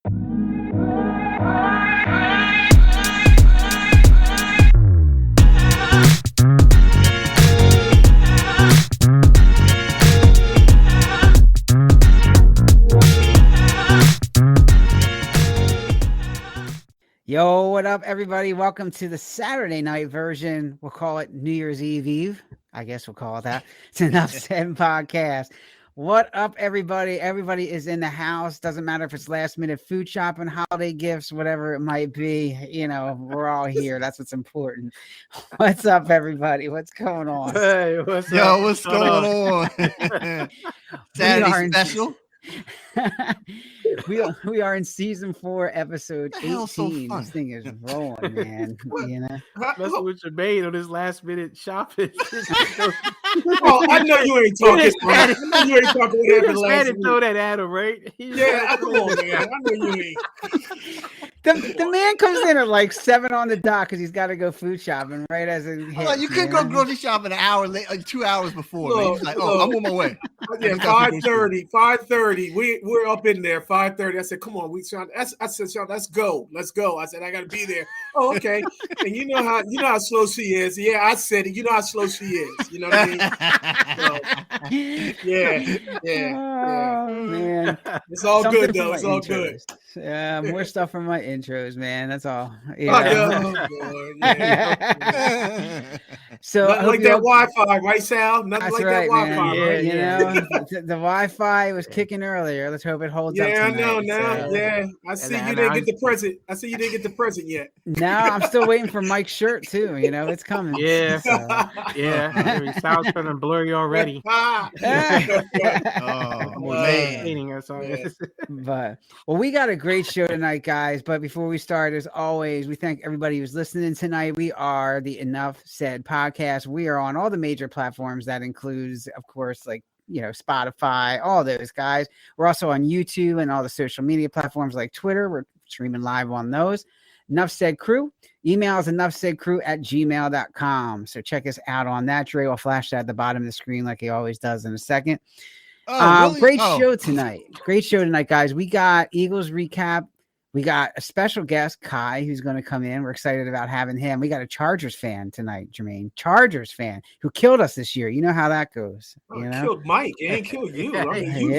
Yo, what up, everybody? Welcome to the Saturday night version. We'll call it New Year's Eve. I guess we'll call it that. It's Enough Said podcast. What up, everybody? Everybody is in the house. Doesn't matter if it's last minute food shopping, holiday gifts, whatever it might be. You know, we're all here. That's what's important. What's up, everybody? What's going on? Hey, what's Yo, up? what's going on? Saturday special. we are in season 4, episode 18. So this thing is rolling, man. You know, Messing with your maid on this last minute shopping. Oh, I know you ain't talking. I know you ain't talking. What happened last had to week. throw that at him, right? Yeah, come on, man. I know you ain't. the man comes in at like 7 on the dot because he's got to go food shopping right as it hits. Like, you couldn't go grocery shopping an hour late, like 2 hours before. Man. He's like, oh, I'm on my way. Yeah, 5:30. 5:30. We're up in there. 5:30. I said, come on, I said, Sean, let's go. I said, I gotta be there. Oh, okay. And you know how slow she is. Yeah, I said it. You know how slow she is. You know what I mean? So, yeah. Oh, man. It's all Something good though. from It's my all intros. good. More stuff from my intros, man. That's all. So nothing like that Wi-Fi, right, Sal? Nothing like that Wi-Fi, man. right? You know, the Wi-Fi was kicking earlier. Let's hope it holds up. Yeah, I tonight, know now. so. Yeah, I see you didn't get the present. I see you didn't get the present yet. No, I'm still waiting for Mike's shirt too. You know, it's coming. Yeah, so. yeah. Sound's turning blurry already. Oh, man. But we got a great show tonight, guys. But before we start, as always, we thank everybody who's listening tonight. We are the Enough Said podcast. We are on all the major platforms. That includes, of course, like, you know, Spotify, all those guys. We're also on YouTube and all the social media platforms like Twitter. We're streaming live on those. Enough Said Crew. Email is enoughsaidcrew@gmail.com. So check us out on that. Dre will flash that at the bottom of the screen like he always does in a second. Really? Great show tonight. Great show tonight, guys. We got Eagles recap. We got a special guest, Kai, who's going to come in. We're excited about having him. We got a Chargers fan tonight, Jermaine. Chargers fan who killed us this year. You know how that goes. You know? Killed Mike. It ain't killed you. I mean, you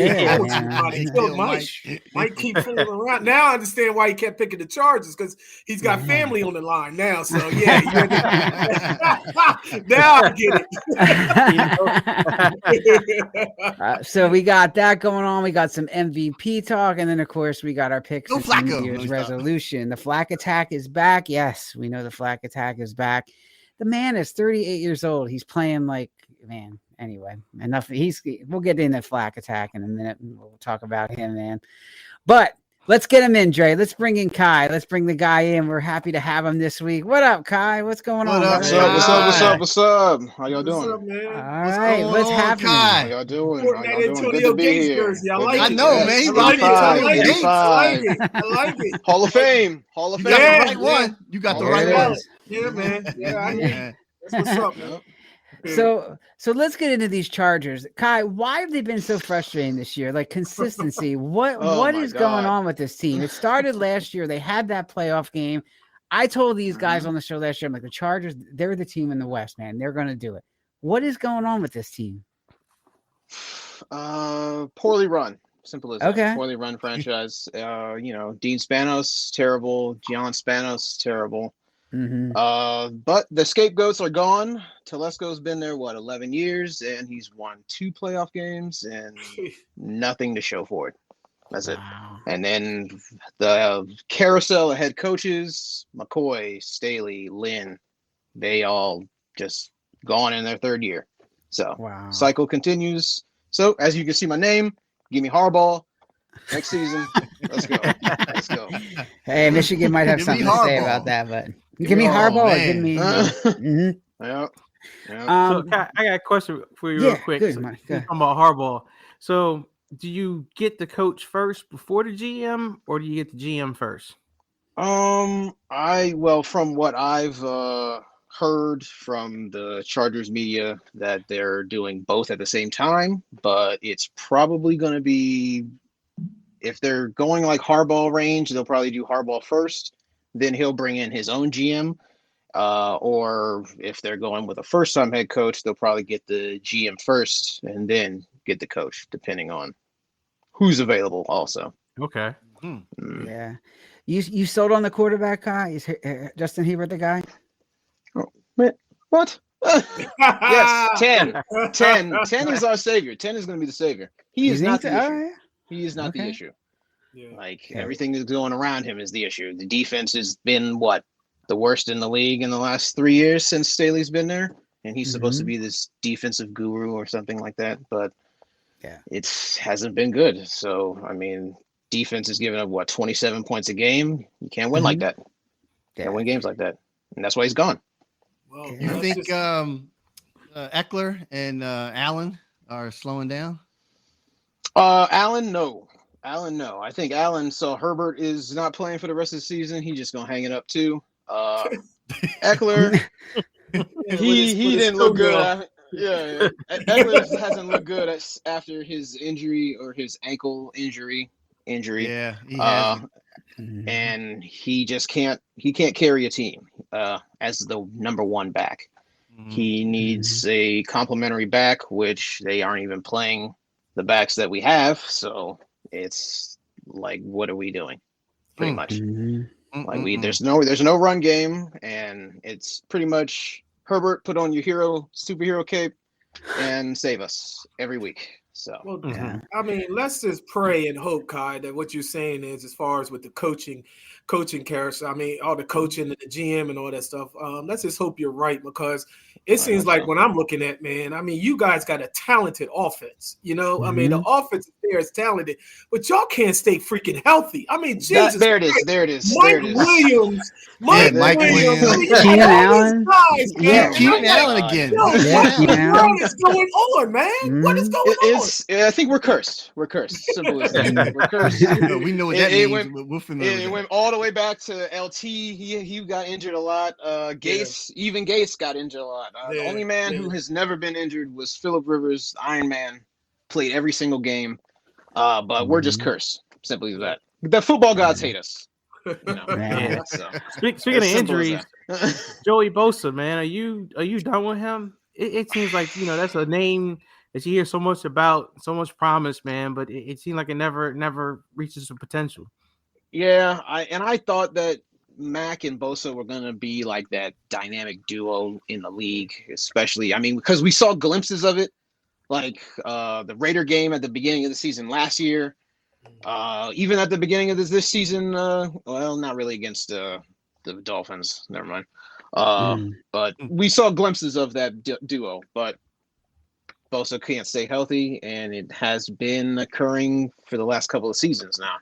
killed Mike. Mike keep fooling around. Now I understand why he kept picking the Chargers, because he's got family on the line now. So, yeah. Now I get it. So we got that going on. We got some MVP talk. And then, of course, we got our picks. Go Flacco. Year's resolution. The Flack attack is back. Yes, we know the Flack attack is back. The man is 38 years old. He's playing like, man. Anyway, enough. We'll get into Flack attack in a minute. We'll talk about him, man. But let's get him in, Dre. Let's bring in Kai. Let's bring the guy in. We're happy to have him this week. What up, Kai? What's going on? What's up? How y'all doing? What's up, man? All right. What's happening? How y'all doing? Antonio Gates jersey. I like it. I know, man. He I like it. I like it. Hall of Fame. You got the right one. You got the right one. Yeah, man. Yeah, that's what's up, man. So let's get into these Chargers. Kai, why have they been so frustrating this year? Like consistency. What is going on with this team? It started last year. They had that playoff game. I told these guys on the show last year, I'm like, the Chargers, they're the team in the West, man. They're going to do it. What is going on with this team? Poorly run. Simple as that. Poorly run franchise. Dean Spanos, terrible. Gian Spanos, terrible. Mm-hmm. But the scapegoats are gone. Telesco's been there 11 years, and he's won 2 playoff games and nothing to show for it. That's it. And then the carousel of head coaches, McCoy, Staley, Lynn, they all just gone in their 3rd year. So cycle continues. So as you can see my name, give me Harbaugh next season. Let's go. Hey, Michigan might have something to say about that, but give me Harbaugh or give me. Yeah. So I got a question for you real quick. Talking about Harbaugh. So do you get the coach first before the GM, or do you get the GM first? From what I've heard from the Chargers media, that they're doing both at the same time, but it's probably going to be if they're going like Harbaugh range, they'll probably do Harbaugh first. Then he'll bring in his own GM. Or if they're going with a first-time head coach, they'll probably get the GM first and then get the coach, depending on who's available also. Okay. Yeah. You sold on the quarterback guy? Is Justin Herbert the guy? Oh, what? Yes, 10 is our savior. 10 is going to be the savior. He is not the issue. He is not the issue. Yeah. Like everything that's going around him is the issue. The defense has been the worst in the league in the last 3 years since Staley's been there, and he's supposed to be this defensive guru or something like that, but it hasn't been good. So I mean, defense is giving up 27 points a game. You can't win like that. Can't win games like that, and that's why he's gone. Well, you think Eckler and Allen are slowing down? Allen, no. I think Allen saw Herbert is not playing for the rest of the season. He's just gonna hang it up too. Eckler, he didn't look good. Eckler hasn't looked good after his injury or his ankle injury. Yeah, he has. And he just can't carry a team as the number one back. He needs a complimentary back, which they aren't even playing the backs that we have. So it's like, what are we doing? Pretty much. Like there's no run game, and it's pretty much Herbert, put on your superhero cape and save us every week. So I mean, let's just pray and hope, Kai, that what you're saying is, as far as with the coaching character, I mean, all the coaching and the GM and all that stuff. Let's just hope you're right, because it seems like when I'm looking at, man, I mean, you guys got a talented offense. You know, I mean, the offense there is talented, but y'all can't stay freaking healthy. I mean, Jesus. There it is. Mike Williams. Keenan Allen. Keenan Allen again. What is going on, man? What is going on? I think we're cursed. Simple as that. We're cursed. We know what that means. It went all the way back to LT. He got injured a lot. Even Gates got injured a lot. The only man who has never been injured was Phillip Rivers, Iron Man. Played every single game. But we're just cursed. Simply as that. The football gods hate us. You know? Speaking of injuries, Joey Bosa, man, are you done with him? It seems like, that's a name that you hear so much about, so much promise, man, but it seemed like it never reaches the potential. Yeah, I thought that Mac and Bosa were going to be like that dynamic duo in the league, especially, I mean, because we saw glimpses of it, like the Raider game at the beginning of the season last year, even at the beginning of this season, well, not really against the Dolphins, never mind. But we saw glimpses of that duo, but Bosa can't stay healthy, and it has been occurring for the last couple of seasons now.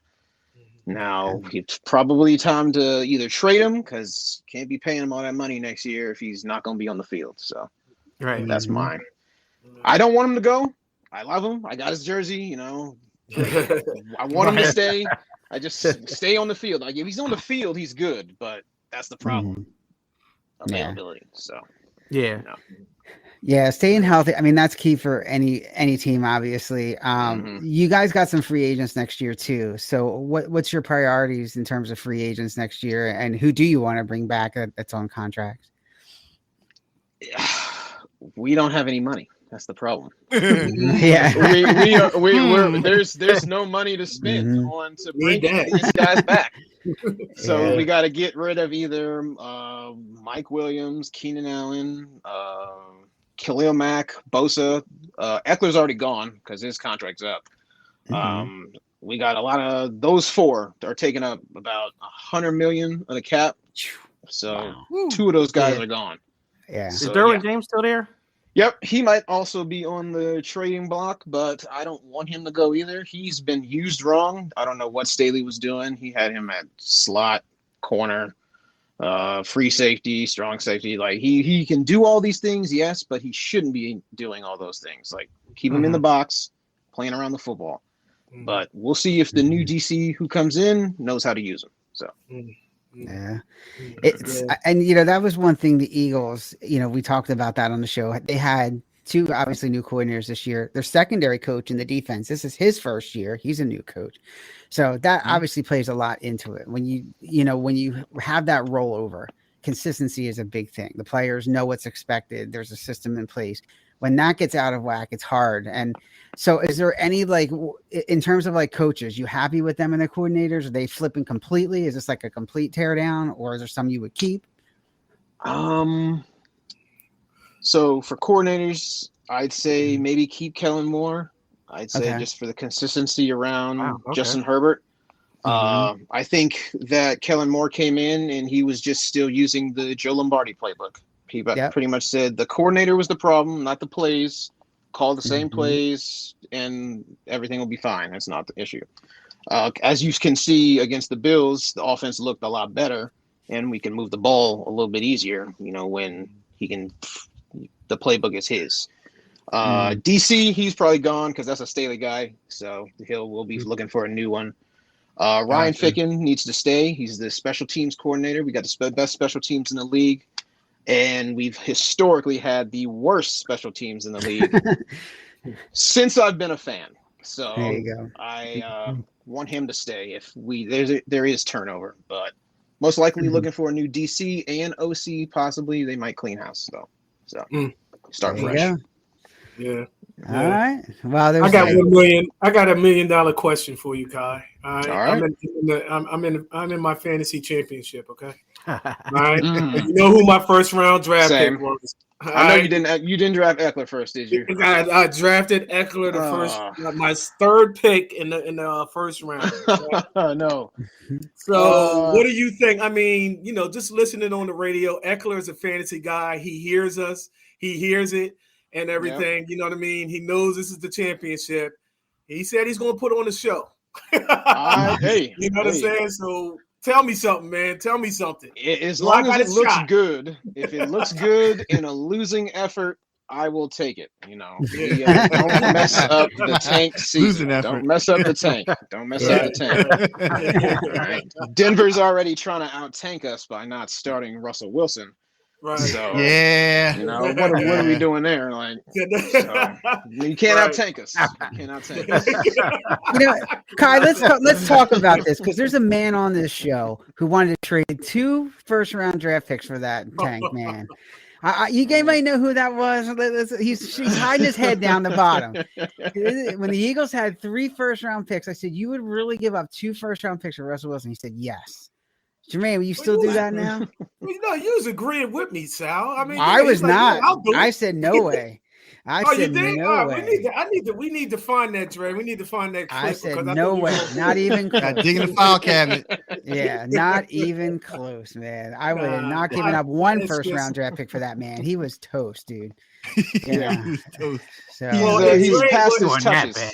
Now, it's probably time to either trade him, because can't be paying him all that money next year if he's not going to be on the field. So that's mine. I don't want him to go. I love him. I got his jersey, I want him to stay. I just stay on the field. Like, if he's on the field, he's good, but that's the problem. Availability. So, yeah, staying healthy. I mean, that's key for any team, obviously. You guys got some free agents next year too. So what's your priorities in terms of free agents next year, and who do you want to bring back that's on contract? We don't have any money. That's the problem. Yeah, there's no money to spend on to bring these guys back. So we got to get rid of either Mike Williams, Keenan Allen, Khalil Mack, Bosa. Eckler's already gone because his contract's up. We got a lot of those four are taking up about $100 million of the cap. So two of those guys are gone. Yeah. Is Derwin James still there? Yep, he might also be on the trading block, but I don't want him to go either. He's been used wrong. I don't know what Staley was doing. He had him at slot, corner, free safety, strong safety. Like he can do all these things, yes, but he shouldn't be doing all those things. Like keep him in the box, playing around the football. But we'll see if the new DC who comes in knows how to use him. So. Yeah, and that was one thing the Eagles, we talked about that on the show. They had two obviously new coordinators this year. Their secondary coach in the defense. This is his first year. He's a new coach. So that obviously plays a lot into it. When you have that rollover, consistency is a big thing. The players know what's expected. There's a system in place. When that gets out of whack, it's hard. And so is there any, like, in terms of like coaches, you happy with them and their coordinators? Are they flipping completely? Is this like a complete teardown, or is there some you would keep? So for coordinators, I'd say maybe keep Kellen Moore. I'd say just for the consistency around Justin Herbert. I think that Kellen Moore came in and he was just still using the Joe Lombardi playbook. He pretty much said the coordinator was the problem, not the plays. Call the same plays and everything will be fine. That's not the issue. As you can see against the Bills, the offense looked a lot better and we can move the ball a little bit easier, when he can – the playbook is his. DC, he's probably gone because that's a Staley guy, so we'll be looking for a new one. Ryan Ficken needs to stay. He's the special teams coordinator. We got the best special teams in the league, and we've historically had the worst special teams in the league since I've been a fan. So there you go. I want him to stay if there is turnover, but most likely looking for a new DC and OC. Possibly they might clean house though. So start fresh. Yeah. All right. Well, I got $1 million question for you, Kai. All right. I'm in my fantasy championship. Okay. All right. You know who my first round draft pick was? I know you didn't draft Eckler first, did you? I drafted Eckler the first, my third pick in the first round. No. So what do you think? I mean, just listening on the radio, Eckler is a fantasy guy. He hears us. He hears it. And everything, yep. You know what I mean? He knows this is the championship. He said he's going to put on a show. Hey, you know what I'm saying? So tell me something, man. Tell me something. As long as it looks good, if it looks good in a losing effort, I will take it. Don't mess up the tank season. Don't mess up the tank. Don't mess up the tank. Right. Denver's already trying to out-tank us by not starting Russell Wilson. Right. So, what are we doing there? Like, you can't out-tank us. You can't out-tank us. Kai, let's talk about this because there's a man on this show who wanted to trade 2 first-round draft picks for that tank, man. You might know who that was. She's hiding his head down the bottom. When the Eagles had 3 first-round picks, I said, "You would really give up 2 first-round picks for Russell Wilson?" He said, "Yes." Jermaine, will you still do that now? You was agreeing with me, Sal. I mean, I was not. I said no way. I said no way. We need to find that, Dre. We need to find that clip. I said no way. Not even close. Got digging the file cabinet. Yeah, not even close, man. I would have not given up 1 first-round draft pick for that man. He was toast, dude. Yeah. He was toast. So he's past his touches.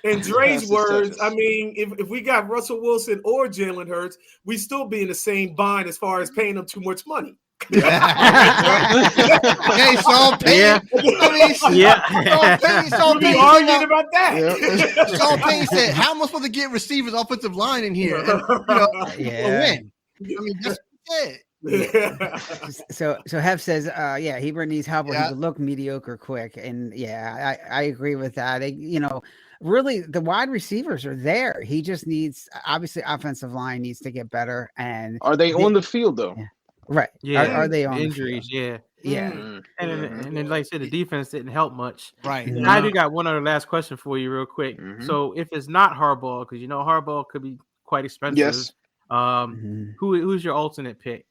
In Dre's words, I mean, if we got Russell Wilson or Jalen Hurts, we still be in the same bind as far as paying them too much money. Hey, Sean Payton. Sean Payton arguing about that. Sean Payton said, "How am I supposed to get receivers, offensive line in here? And, win." I mean, that's it. So Hef says, Hebert needs help or he would look mediocre quick. And I agree with that. Really, the wide receivers are there. He just needs, obviously, offensive line needs to get better. And are they on the field though? Yeah. Right? Yeah. Are they on injuries? The yeah. And then, like I said, the defense didn't help much. Right. And I do got one other last question for you, real quick. So, if it's not Harbaugh, because Harbaugh could be quite expensive. Yes. Who's your alternate pick?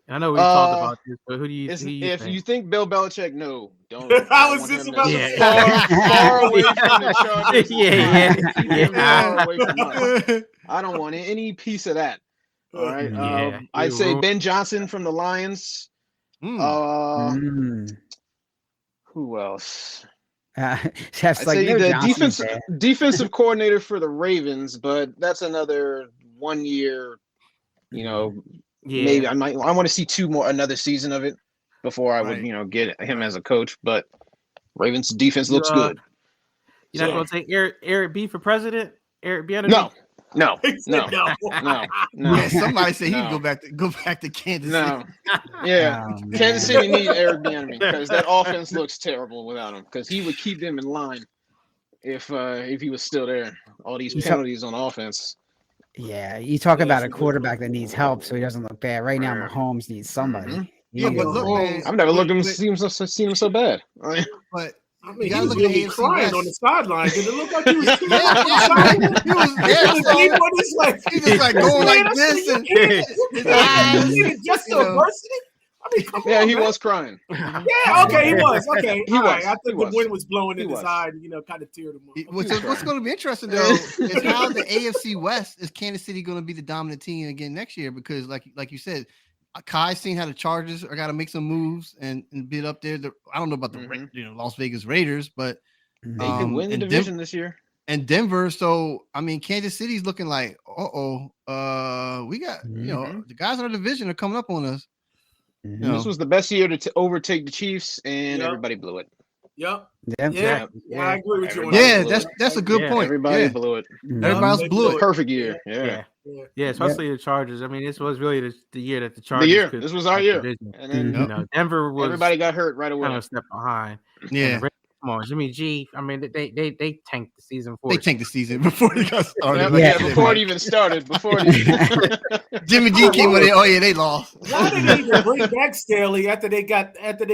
I know we talked about this, but who do you think? If you think Bill Belichick, no, don't. I was just about to far away from the Chargers. Yeah. Far away from us. I don't want any piece of that. All right. I'd say Ben Johnson from the Lions. Who else? I'd say the defensive coordinator for the Ravens, but that's another 1 year. Maybe I want to see another season of it before I would, get him as a coach. But Ravens defense looks good. You're not going to take Eric B for president? Eric B? No. Yeah, somebody said he'd go back to Kansas City. Yeah, Kansas City need Eric Bieniemy because that offense looks terrible without him. Because he would keep them in line if he was still there. All these penalties on offense. Yeah, you talk about a quarterback that needs help, so he doesn't look bad. Right now, Mahomes needs somebody. Mm-hmm. Yeah, but look, man, I've never looked at him seen him so bad. But I mean, he was really crying on the sideline. Did it look like he was he was like going like this and his eyes, just diversity. I mean, he was crying. Yeah, okay, he was. Okay, he was. Right. I think the wind was blowing in his eye, and, kind of teared him up. What's going to be interesting though is how the AFC West is Kansas City going to be the dominant team again next year? Because like you said, Kai's seen how the Chargers are got to make some moves and bid up there. I don't know about the Las Vegas Raiders, but they can win the division this year. And Denver, so I mean, Kansas City's looking like, we got the guys in our division are coming up on us. Mm-hmm. This was the best year to overtake the Chiefs, and everybody blew it. Yep. Yeah, I agree with you. Yeah, that's a good point. Everybody blew it. Everybody else blew it. Perfect year. Yeah, especially the Chargers. I mean, this was really the year that the Chargers. This was our year. And then Denver was. Everybody got hurt right away. Kind of step behind. Yeah. Come on, Jimmy G. I mean, they tanked the season for. They tanked the season before it got started. Before it even started. Jimmy G came with it. Oh yeah, they lost. Why did they even bring back Staley after they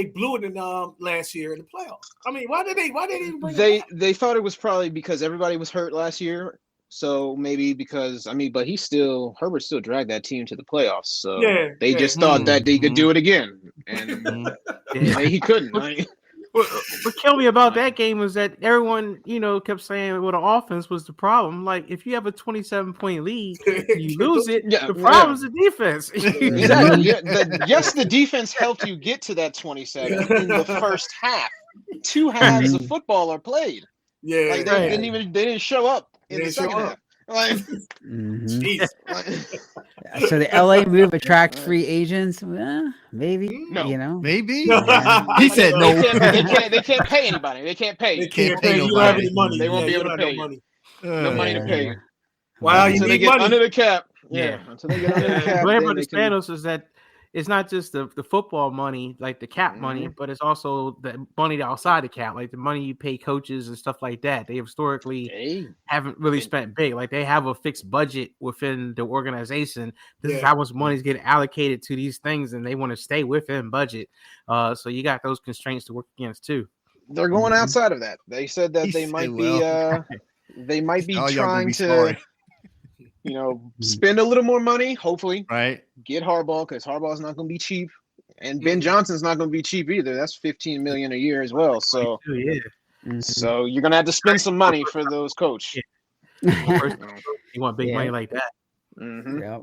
blew it in last year in the playoffs? I mean, why did they even bring it back? They thought it was probably because everybody was hurt last year. So maybe because but Herbert still dragged that team to the playoffs. So they just thought that they could do it again, and he couldn't. What killed me about that game was that everyone, kept saying the offense was the problem. Like, if you have a 27-point lead, you lose it. The problem is the defense. Exactly. Yes, the defense helped you get to that 27 in the first half. 2 halves of football are played. Yeah, they didn't show up in the second half. So the LA move attract free agents? Maybe. No. Maybe. He said no. They can't pay anybody. They can't pay. They can't pay. You don't have any money. They won't be able to pay. No money to pay. Wow, until they get under the cap. Until they get under the cap. What everyone understands is that it's not just the football money, like the cap money, but it's also the money outside the cap, like the money you pay coaches and stuff like that. They historically haven't really spent big. Like, they have a fixed budget within the organization. This is how much money is getting allocated to these things, and they want to stay within budget. So you got those constraints to work against too. They're going outside of that. They said that they might be trying to spend a little more money, hopefully. Right. Get Harbaugh, because Harbaugh's not going to be cheap. And Ben Johnson's not going to be cheap either. That's $15 million a year as well. So, so you're going to have to spend some money for those coach. You want big money like that. Mm-hmm. Yep.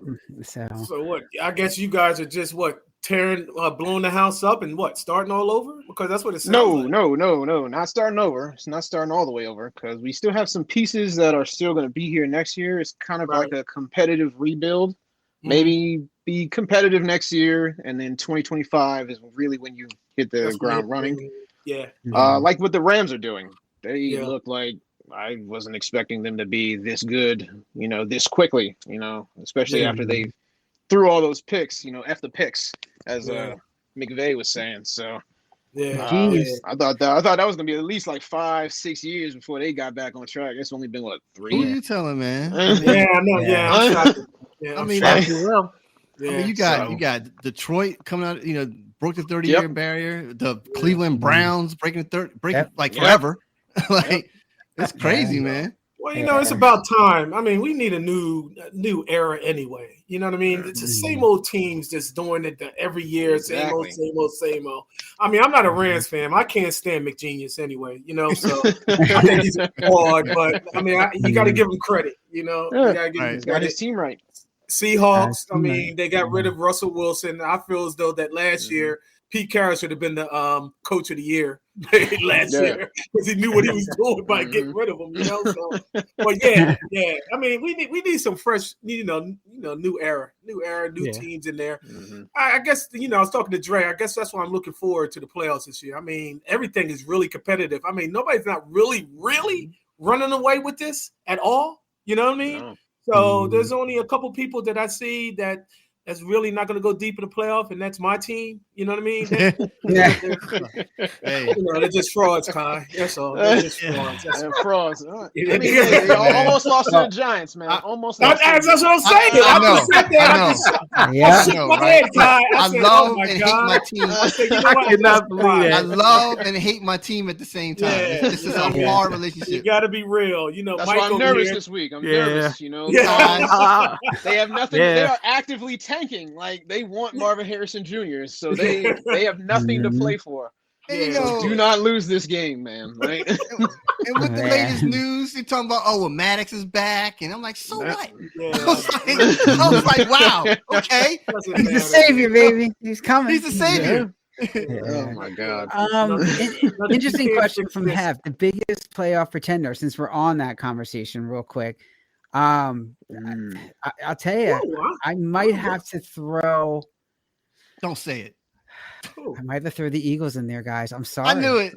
So what? I guess you guys are just blowing the house up and starting all over? Because that's what it sounds like. No, not starting over. It's not starting all the way over, because we still have some pieces that are still going to be here next year. It's kind of like a competitive rebuild. Maybe be competitive next year, and then 2025 is really when you hit the ground running. Yeah. Like what the Rams are doing. They look like I wasn't expecting them to be this good, this quickly, especially after they threw all those picks, F the picks, as McVay was saying. So I thought that was gonna be at least like 5-6 years before they got back on track. It's only been 3. Who are you telling, man? Yeah, I know. Yeah, I mean, you got Detroit coming out, broke the 30-year barrier. The Cleveland Browns breaking forever. It's crazy, man. Well, it's about time. I mean, we need a new era anyway. You know what I mean? It's the same old teams just doing it every year. Same old. I mean, I'm not a Rams fan. I can't stand McGenius anyway. So I think he's hard. But I mean, you got to give him credit. You got to give him got his team right. Seahawks. I mean, they got rid of Russell Wilson. I feel as though that last year Pete Carroll should have been the coach of the year last year, because he knew what he was doing by getting rid of him. So, but I mean, we need some fresh, new era, new teams in there. I guess I was talking to Dre. I guess that's why I'm looking forward to the playoffs this year. I mean, everything is really competitive. I mean, nobody's not really running away with this at all. You know what I mean? No. So there's only a couple people that I see that's really not going to go deep in the playoff, and that's my team. You know what I mean? They're just frauds, Kai. That's all. They're just frauds. That's frauds. I mean, they almost lost to the Giants, man. Almost. That's what I'm saying. I shook my head, Kai. I love and hate my team. I cannot believe that. I love and hate my team at the same time. Yeah. This is a hard relationship. You got to be real. That's Mike why I'm nervous this week. I'm nervous. They have nothing. They are actively tanking. Like they want Marvin Harrison Jr. So they have nothing to play for. So do not lose this game, man. Right? And with the latest news, they're talking about Maddox is back, and I'm like, so what? I was like, wow, okay. He's the savior, baby. He's coming. He's the savior. Oh my God. Interesting question from Hev. The biggest playoff pretender, since we're on that conversation real quick. I'll tell you, I might have to throw. Don't say it. I might have to throw the Eagles in there, guys. I'm sorry. I knew it.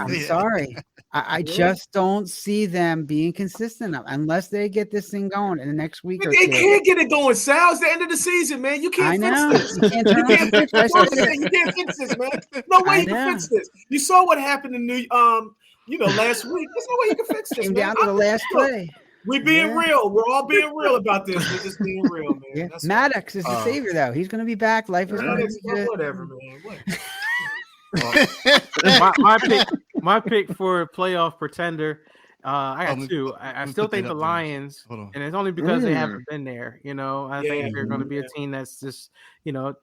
I'm sorry. I just don't see them being consistent unless they get this thing going in the next week or two. They can't get it going, Sal. It's the end of the season, man. You can't fix this. You can't turn you can't fix this, man. No way you can fix this. You saw what happened in last week. There's no way you can fix this. Came down to the last play. We're being real. We're all being real about this. We're just being real, man. Yeah. Maddox is the savior, though. He's going to be back. Life is going to be good. Whatever, man. My pick for playoff pretender. I got two. I still think the Lions, and it's only because they haven't been there. I think they're going to be a team that's just, they'll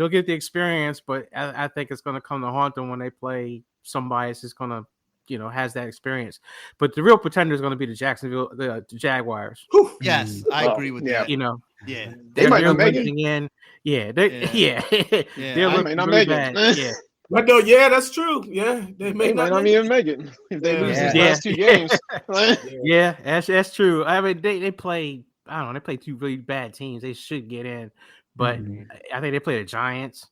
get the experience, but I think it's going to come to haunt them when they play somebody that's just going to, has that experience. But the real pretender is going to be the Jaguars. Yes, I agree with that. They might not make it. They're might not make it. Yeah. But no, that's true. Yeah, they may not even make it if they lose these last two games. That's true. I mean, they play. I don't know. They play two really bad teams. They should get in, but I think they play the Giants.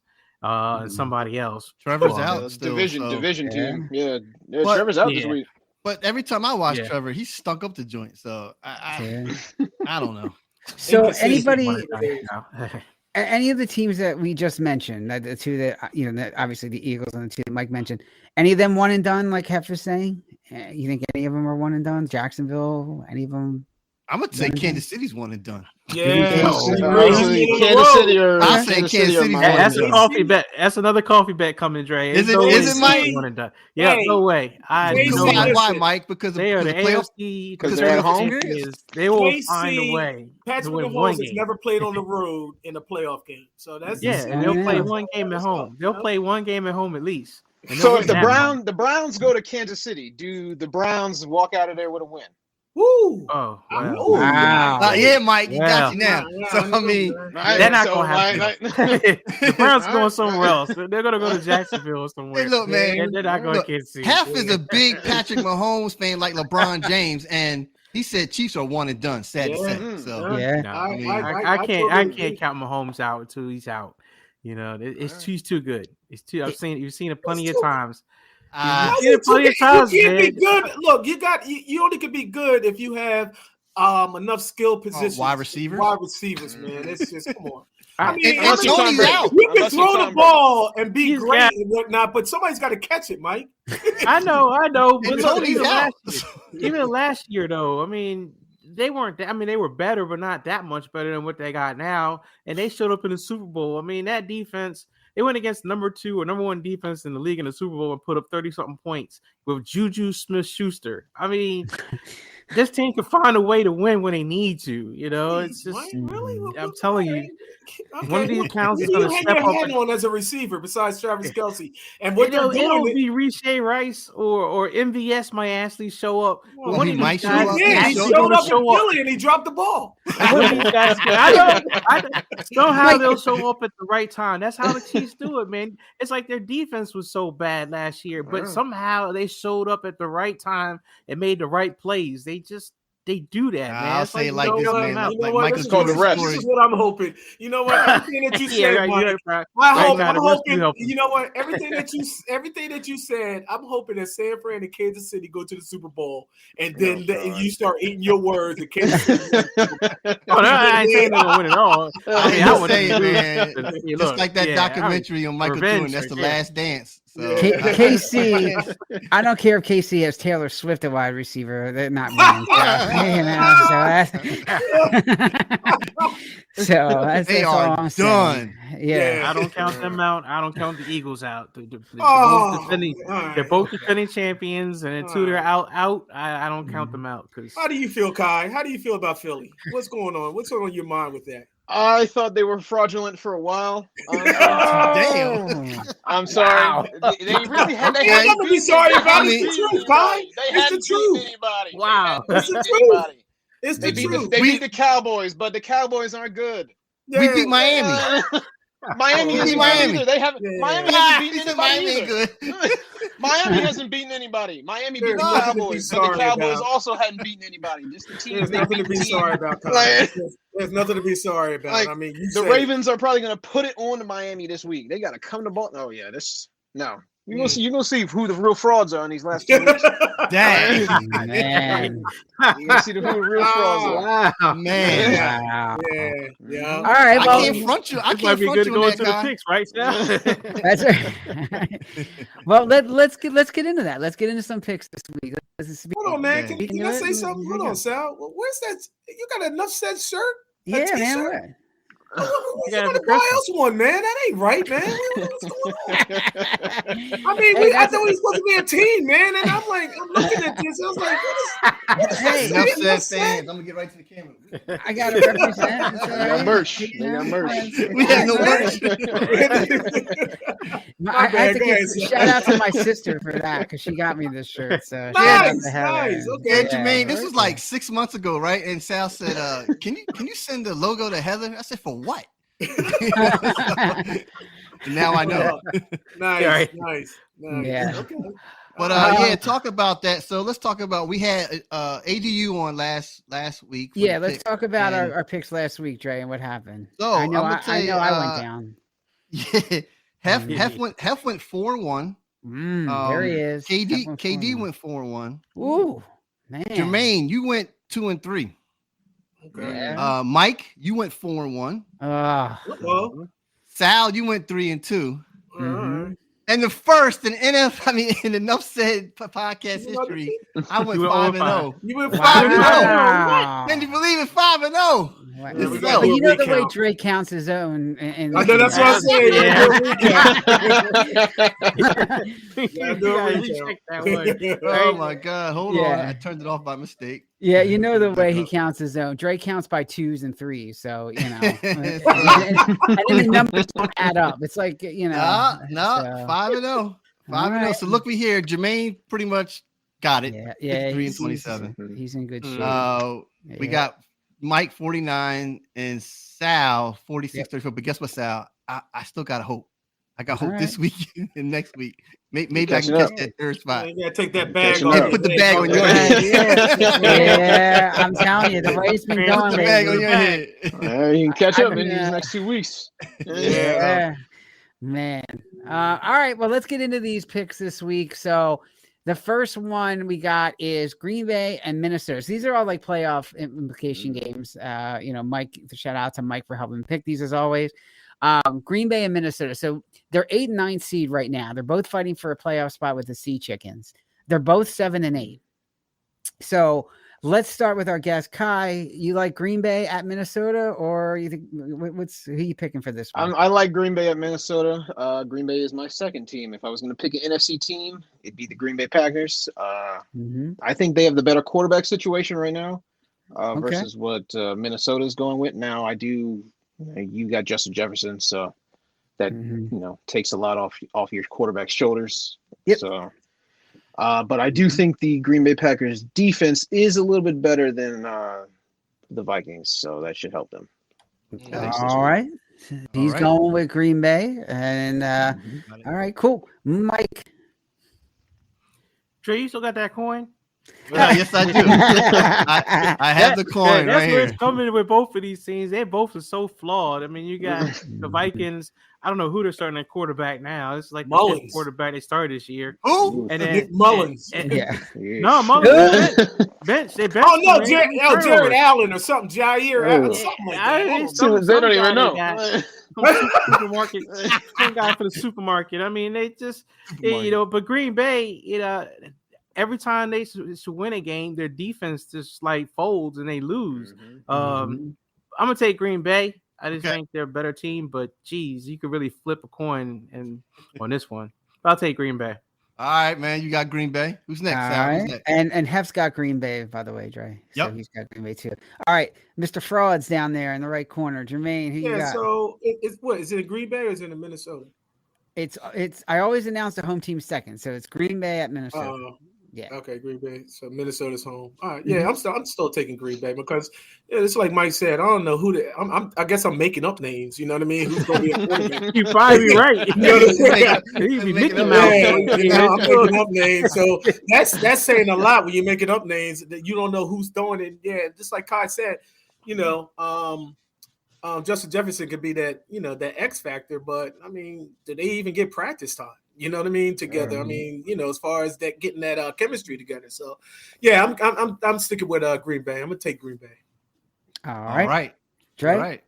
And somebody else. Trevor's out. Division team. Yeah, Trevor's out this week. But every time I watch Trevor, he stunk up the joint. So I don't know. So anybody, any of the teams that we just mentioned, the two that that obviously the Eagles and the two that Mike mentioned, any of them one and done, like Hef was saying? You think any of them are one and done? Jacksonville, any of them? I'm gonna say Kansas City's one and done. Kansas City or I say Kansas City. That's a coffee bet. That's another coffee bet coming, Dre. Is it Mike? One and done. Yeah, no way. Why, Mike? Because they are the AFC. Because they're at home. They will find a way. Patrick Mahomes has never played on the road in a playoff game, so that's and they'll play one game at home. They'll play one game at home at least. So if the Browns go to Kansas City, do the Browns walk out of there with a win? Woo! Oh, wow. Yeah, Mike, you got you now. So I mean, they're not going to have the Browns going somewhere else. They're going to go to Jacksonville or somewhere. Hey, look, man, they're not going to Kansas City. Half is a big Patrick Mahomes fan like LeBron James, and he said Chiefs are one and done. Sad to say. So I can't count Mahomes out until he's out. He's too good. You've seen it plenty of times. You can't be good. Look, you only can be good if you have enough skill positions. Wide receivers, man. It's just come on. I mean, Tony's out. You can throw the ball and be great and whatnot, but somebody's got to catch it, Mike. I know. But Tony's out. Even last year, though, I mean, they weren't. They were better, but not that much better than what they got now. And they showed up in the Super Bowl. I mean, that defense. They went against number 2 or number 1 defense in the league in the Super Bowl and put up 30-something points with Juju Smith-Schuster. I mean, this team can find a way to win when they need to. It's just I'm telling you, one of these pounds is going to step up. On as a receiver besides Travis Kelce, and what they're doing, it'll be Riche Rice or MVS might actually show up. Well, he might show up. He showed up in Philly and he dropped the ball. I know. Somehow they'll show up at the right time. That's how the Chiefs do it, man. It's like their defense was so bad last year, but somehow they showed up at the right time and made the right plays. They they do that, man? I'll it's say like this, no, man. no, Like what? Michael's This called the refs. is what I'm hoping. You know what? Everything that you Yeah, said, right, Mike, right. I'm the refs do hoping. help him. You know what? Everything that you said, I'm hoping that San Fran and Kansas City go to the Super Bowl, and then you start eating your words. And Kansas City. Oh, no, I ain't saying they're gonna win it all. I mean, I would say, man, Hey, just look, like that yeah, documentary on Michael revenge Jordan. That's right the there. last dance. So KC, I don't care if KC has Taylor Swift a wide receiver. They're not winning. So that's they all are I'm done. saying. Yeah. I don't count them out. I don't count the Eagles out. They're Man. both defending champions, and until they're out, I don't count them out. How do you feel, Kai? How do you feel about Philly? What's going on? What's on your mind with that? I thought they were fraudulent for a while. Damn. I'm sorry. Wow. They really had. They Okay. hadn't Nothing to be beaten sorry about. anybody. It's the truth, Kai. They It's the hadn't truth. beaten anybody. Wow. They It's hadn't the beaten truth. anybody. It's They the beat truth. they beat the Cowboys, but the Cowboys aren't good. We beat Miami. Miami We isn't beat good Miami. either. They haven't. Yeah. Miami Ah, hasn't he beaten said anybody Miami ain't either. good. Miami hasn't beaten anybody. Miami beat There's the nothing to be Cowboys, but the sorry Cowboys about. also hadn't beaten anybody. Just the team. There's They nothing to beat be the team. sorry about, Kai. Like, There's nothing to be sorry about. Like, I mean, you the said Ravens are probably going to put it on to Miami this week. They got to come to Baltimore. Oh yeah, no. You're gonna see who the real frauds are in these last 2 weeks. Dang. Man. You're gonna see who the real frauds are. Wow. Man. Wow. Yeah. All right. I Well, can't front you. I This might can't be front good to you go on into that the guy. picks right now. that's right. Well, let's get into that. Let's get into some picks this week. Hold on, man. Okay. Can I say something? Hold on, Sal. Where's that? You got an enough said shirt? Yeah, T-shirt? man. What? Somebody buy us one, man. That ain't right, man. What's going on? I mean, I thought we were supposed to be a team, man. And I'm looking at this. I was like, what is Hey, Enough said, Enough fans. I'm gonna get right to the camera. I got to represent. It's all They got right. merch. They got merch. We have no merch. I have to Go ahead, give Sal. shout out to my sister for that because she got me this shirt. So shout out Nice, to her. nice. Okay. Yeah, Jermaine, this was like 6 months ago, right? And Sal said, can you send the logo to Heather? I said, for what? Now I know. Nice. Yeah. Okay. But talk about that. So let's talk about we had ADU on last week. for Yeah, the let's pick. talk about And our picks last week, Dre, and what happened. So, I know I'm gonna tell you, I went down. Yeah, Hef went 4-1. There he is. KD went 4-1. Ooh, man. Jermaine, you went 2-3. Okay. Yeah. Mike, you went 4-1. Well, Sal, you went 3-2. all right. And the first in enough said podcast history, I went 5-0. You went 5-0. Wow. Can you believe it? 5-0. Wow. Yeah, we But gotta do a you know the way recount. Dre counts his own. And I know that's what I'm saying. Yeah. Do a recount. Recheck that one. Oh my God! Hold on, Yeah. I turned it off by mistake. Yeah, you know the way he counts his own. Dre counts by 2s and 3s, so you know. and then the numbers don't add up. It's like No, so. 5-0. 5-0. So look, we here. Jermaine pretty much got it. Yeah, 53-27. He's in good shape. We got Mike 49 and Sal 46-34. But guess what, Sal? I still got hope. I got hope this week and next week. Maybe I can catch that third spot. You gotta take that bag Catching off. up. And put the bag on your Yeah. head. Yeah, I'm telling you, the way it's been Put going the bag on lately. your head. You can catch up I've in been, these next 2 weeks. Yeah, man. All right, well, let's get into these picks this week. So the first one we got is Green Bay and Minnesota. So these are all like playoff implication games. Mike, shout out to Mike for helping pick these as always. Green Bay and Minnesota. So they're 8 and 9 seed right now. They're both fighting for a playoff spot with the Sea Chickens. They're both 7 and 8. So let's start with our guest, Kai. You like Green Bay at Minnesota, or you think who are you picking for this one? I like Green Bay at Minnesota. Green Bay is my second team. If I was going to pick an NFC team, it'd be the Green Bay Packers. I think they have the better quarterback situation right now versus what Minnesota is going with. Now, you got Justin Jefferson, so that takes a lot off your quarterback's shoulders. Yep. So, but I do think the Green Bay Packers defense is a little bit better than the Vikings, so that should help them. All right. He's going with Green Bay. And all right, cool. Mike. Trey, you still got that coin? Yes, I do. I have the coin that's right where here. it's coming with both of these teams. They both are so flawed. I mean, you got the Vikings. I don't know who they're starting at quarterback now. It's like the fifth quarterback they started this year. Who? And then Nick Mullins. No, Mullins bench. They bench. Oh no, Jared Allen or something. Jair, something like that. They don't even know. Supermarket, some guy for the supermarket. I mean, they just, but Green Bay, every time they should win a game, their defense just like folds and they lose. I'm gonna take Green Bay. I just think they're a better team, but geez, you could really flip a coin on this one. But I'll take Green Bay. All right, man. You got Green Bay. Who's next? All Sal? right. Who's next? And Hef's got Green Bay, by the way, Dre. So Yep. he's got Green Bay too. All right, Mr. Fraud's down there in the right corner. Jermaine, who you got? So it's what is it in Green Bay or is it in Minnesota? It's. I always announce the home team second, so it's Green Bay at Minnesota. Yeah. Okay, Green Bay. So Minnesota's home. All right. Yeah, I'm still taking Green Bay because it's like Mike said. I don't know who. I guess I'm making up names. You know what I mean? Who's going to be a quarterback? You probably right. You know what I'm saying? You Mickey I'm making up names. So that's saying a lot when you're making up names that you don't know who's throwing it. Yeah, just like Kai said, Justin Jefferson could be that that X factor, but I mean, do they even get practice time? You know what I mean? Together. I mean, as far as that getting that chemistry together. So, yeah, I'm sticking with Green Bay. I'm gonna take Green Bay. All right. Dre? All right.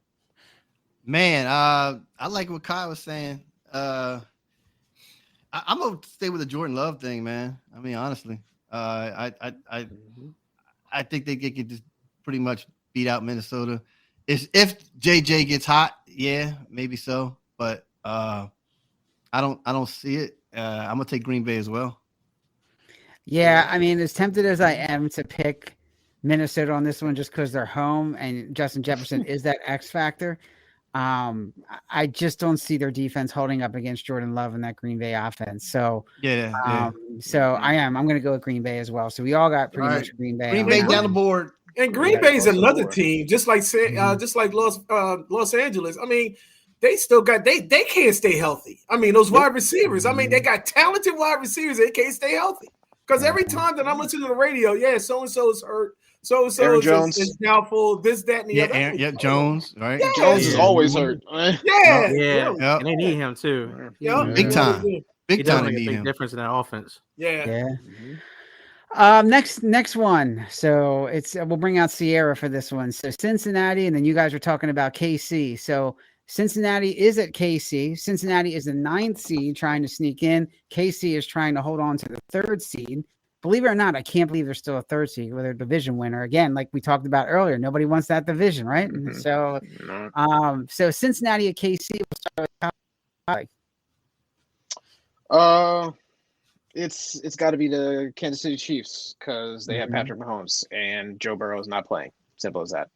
Man, I like what Kai was saying. I'm gonna stay with the Jordan Love thing, man. I mean, honestly, I think they could just pretty much beat out Minnesota. If JJ gets hot, yeah, maybe so, but I don't see it. I'm gonna take Green Bay as well. Yeah, I mean, as tempted as I am to pick Minnesota on this one, just because they're home and Justin Jefferson is that X factor, I just don't see their defense holding up against Jordan Love and that Green Bay offense. So so I'm going to go with Green Bay as well. So we all got pretty much Green Bay. Green Bay down the board. And Green Bay is another team, just like Los Angeles. I mean, they still got they can't stay healthy. I mean, those wide receivers. I mean, they got talented wide receivers. They can't stay healthy because every time that I'm listening to the radio, so and so is hurt. So and so is doubtful. This, that, and the other. Yeah, Jones. Right. Yeah, Jones is always hurt. Yeah. And they need him too. Yeah, big time. Big time. Make a big difference in that offense. Yeah. Next one. So we'll bring out Sierra for this one. So Cincinnati, and then you guys are talking about KC. So Cincinnati is at KC. Cincinnati is the 9th seed trying to sneak in. KC is trying to hold on to the 3rd seed. Believe it or not, I can't believe they're still a 3rd seed with their division winner. Again, like we talked about earlier, nobody wants that division, right? So, so Cincinnati at KC. We'll start with it's got to be the Kansas City Chiefs because they have Patrick Mahomes and Joe Burrow is not playing. Simple as that.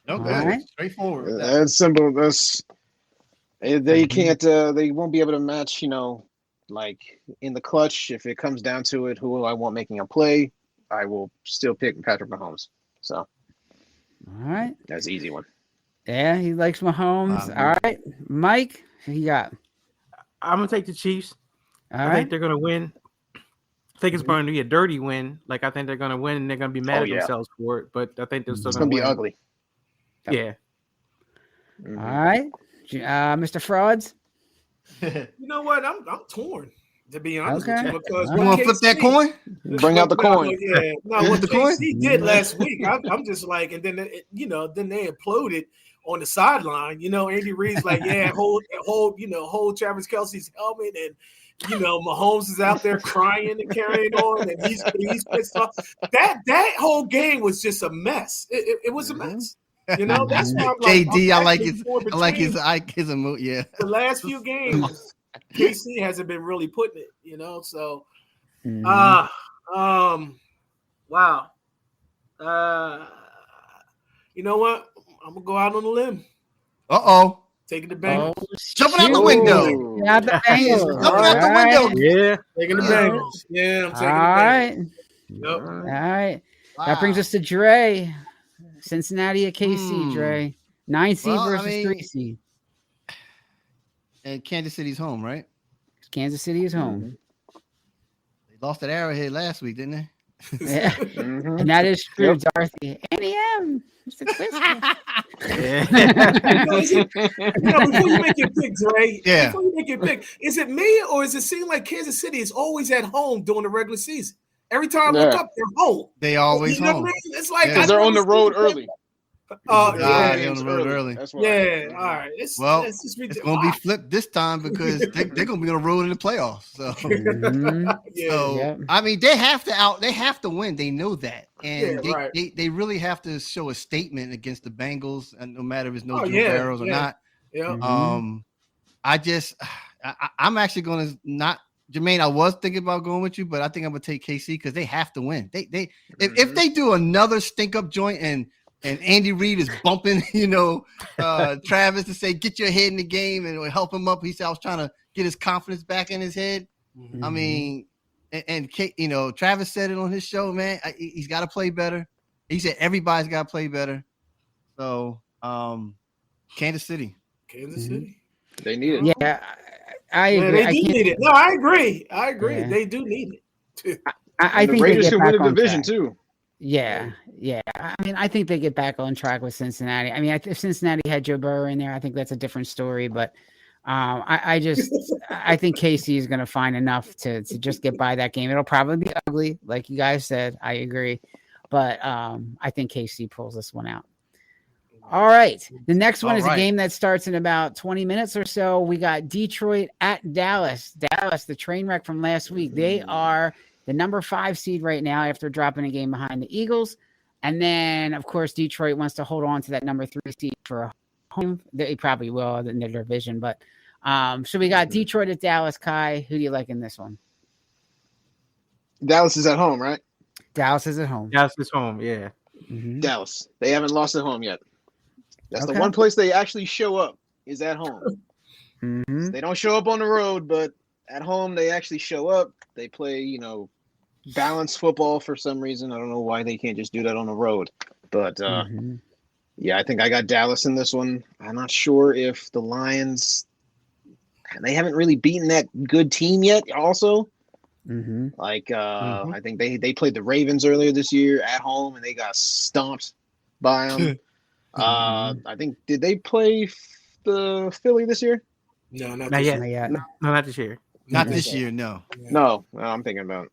Okay, straightforward. That's simple. They can't. They won't be able to match. Like in the clutch, if it comes down to it, who I want making a play, I will still pick Patrick Mahomes. So, all right, that's an easy one. Yeah, he likes Mahomes. All right, Mike, who you got? I'm gonna take the Chiefs. I think they're gonna win. I think it's going to be a dirty win. Like I think they're gonna win, and they're gonna be mad at themselves for it. But I think they're still gonna be ugly. Yeah. All right, Mr. Frauds. You know what? I'm torn, to be honest with you, because you want to flip that coin? Bring out the coin. Yeah, no, what KC did last week, I'm just like, and then then they imploded on the sideline. Andy Reid's like, hold Travis Kelce's helmet, and Mahomes is out there crying and carrying on, and he's pissed off. That whole game was just a mess. It was a mess. That's why I'm like, JD. I like his emote. Yeah. The last few games, KC hasn't been really putting it. So, wow. You know what? I'm gonna go out on a limb. Taking the Bengals. Jumping out the window. Yeah, the Bengals. Jumping out the window. Yeah. Taking the Bengals. Yeah, I'm taking the Bengals. All right. Wow. That brings us to Dre. Cincinnati at KC, Dre. 9 seed versus 3 seed. And Kansas City's home, right? Kansas City is home. They lost at Arrowhead last week, didn't they? Yeah. Mhm. And that is true, Yep. Dorothy. Annie M. Mr. Twister. Before you make your pick, Dre, Yeah. before you make your pick, is it me or does it seem like Kansas City is always at home during the regular season? Every time I look Yeah. up, they're home. They always You know home. what I mean? It's like Yeah. Because they're on the road early. Yeah. They're on the road early. That's why. Yeah, all right. It's just It's going to be flipped this time because they're going to be on the road in the playoffs. So, Yeah. I mean, they have to win. They know that, and Yeah, right. they really have to show a statement against the Bengals, and no matter if it's Joe yeah, Barrows or not. Yeah. I'm actually going to not. Jermaine, I was thinking about going with you, but I think I'm going to take KC because they have to win. If they do another stink up joint and Andy Reid is bumping, Travis to say, get your head in the game and help him up. He said, I was trying to get his confidence back in his head. Mm-hmm. I mean, and Travis said it on his show, man. He's got to play better. He said everybody's got to play better. So, Kansas City. They need it. Yeah, I agree. They do need it. No, I agree. Yeah. They do need it. I think the Raiders they get can win back the on division track. too. Yeah. I mean, I think they get back on track with Cincinnati. I mean, if Cincinnati had Joe Burrow in there, I think that's a different story. But I think KC is going to find enough to just get by that game. It'll probably be ugly, like you guys said. I agree, but I think KC pulls this one out. All right. The next one is a game that starts in about 20 minutes or so. We got Detroit at Dallas. Dallas, the train wreck from last week. They are the number 5 seed right now after dropping a game behind the Eagles. And then, of course, Detroit wants to hold on to that number 3 seed for a home. They probably will in their division. But so we got Detroit at Dallas. Kai, who do you like in this one? Dallas is at home, right? Dallas is at home. Dallas is home, yeah. Mm-hmm. Dallas. They haven't lost at home yet. That's Okay. the one place they actually show up is at home. Mm-hmm. They don't show up on the road, but at home they actually show up. They play, balanced football for some reason. I don't know why they can't just do that on the road. But yeah, I think I got Dallas in this one. I'm not sure if the Lions, they haven't really beaten that good team yet also. Mm-hmm. I think they played the Ravens earlier this year at home and they got stomped by them. I think, did they play the Philly this year? No, Not this yet. year. No, not this year. Not this year, no. No, I'm thinking about.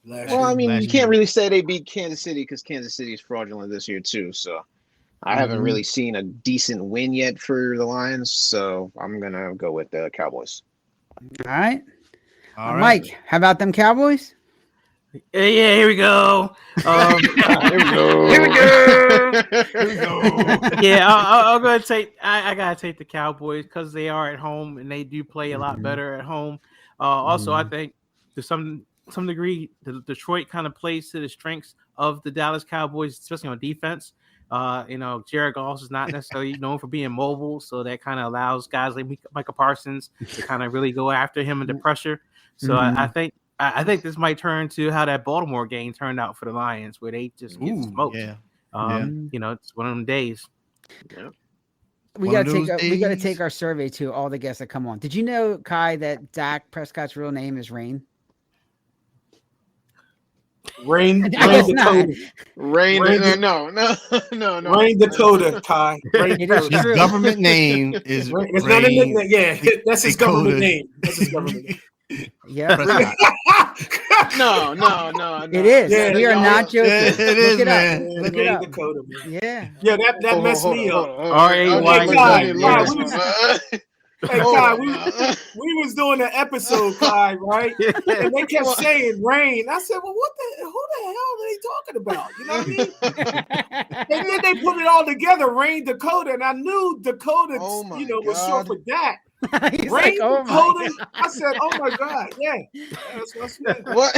Last Well, I mean, Last you can't year. really say they beat Kansas City because Kansas City is fraudulent this year too. So I haven't really seen a decent win yet for the Lions. So I'm gonna go with the Cowboys. All right. All right. Mike, how about them Cowboys? Yeah, here we go. Here we go. Here we go. Yeah, I'll go and take. I gotta take the Cowboys because they are at home and they do play a lot better at home. Also, I think to some degree, the Detroit kind of plays to the strengths of the Dallas Cowboys, especially on defense. Jared Goff is not necessarily known for being mobile, so that kind of allows guys like Micah Parsons to kind of really go after him under pressure. So I think this might turn to how that Baltimore game turned out for the Lions, where they just get smoked. Yeah. It's one of them days. Yeah. We got to take our survey to all the guests that come on. Did you know, Kai, that Dak Prescott's real name is Rain? Rain I guess not. Rain. No. Rain Dakota, Kai. Rain It is His true. government name is It's not a Rain nickname. Yeah, that's his Dakota. government name. That's his government name. Yeah, No. it is. Yeah, We are no, not joking. It Look is, it man. up. Look it Rain up. Dakota, man. Yeah. Yeah, that messed me up. Hey, Kai, we was doing an episode, Kai, right? And they kept saying rain. I said, well, who the hell are they talking about? You know what I mean? And then they put it all together, Rain Dakota, and I knew Dakota, was short for that. He's Rain like, oh my Dakota. God. I said, oh my God, yeah. That's what's name. What?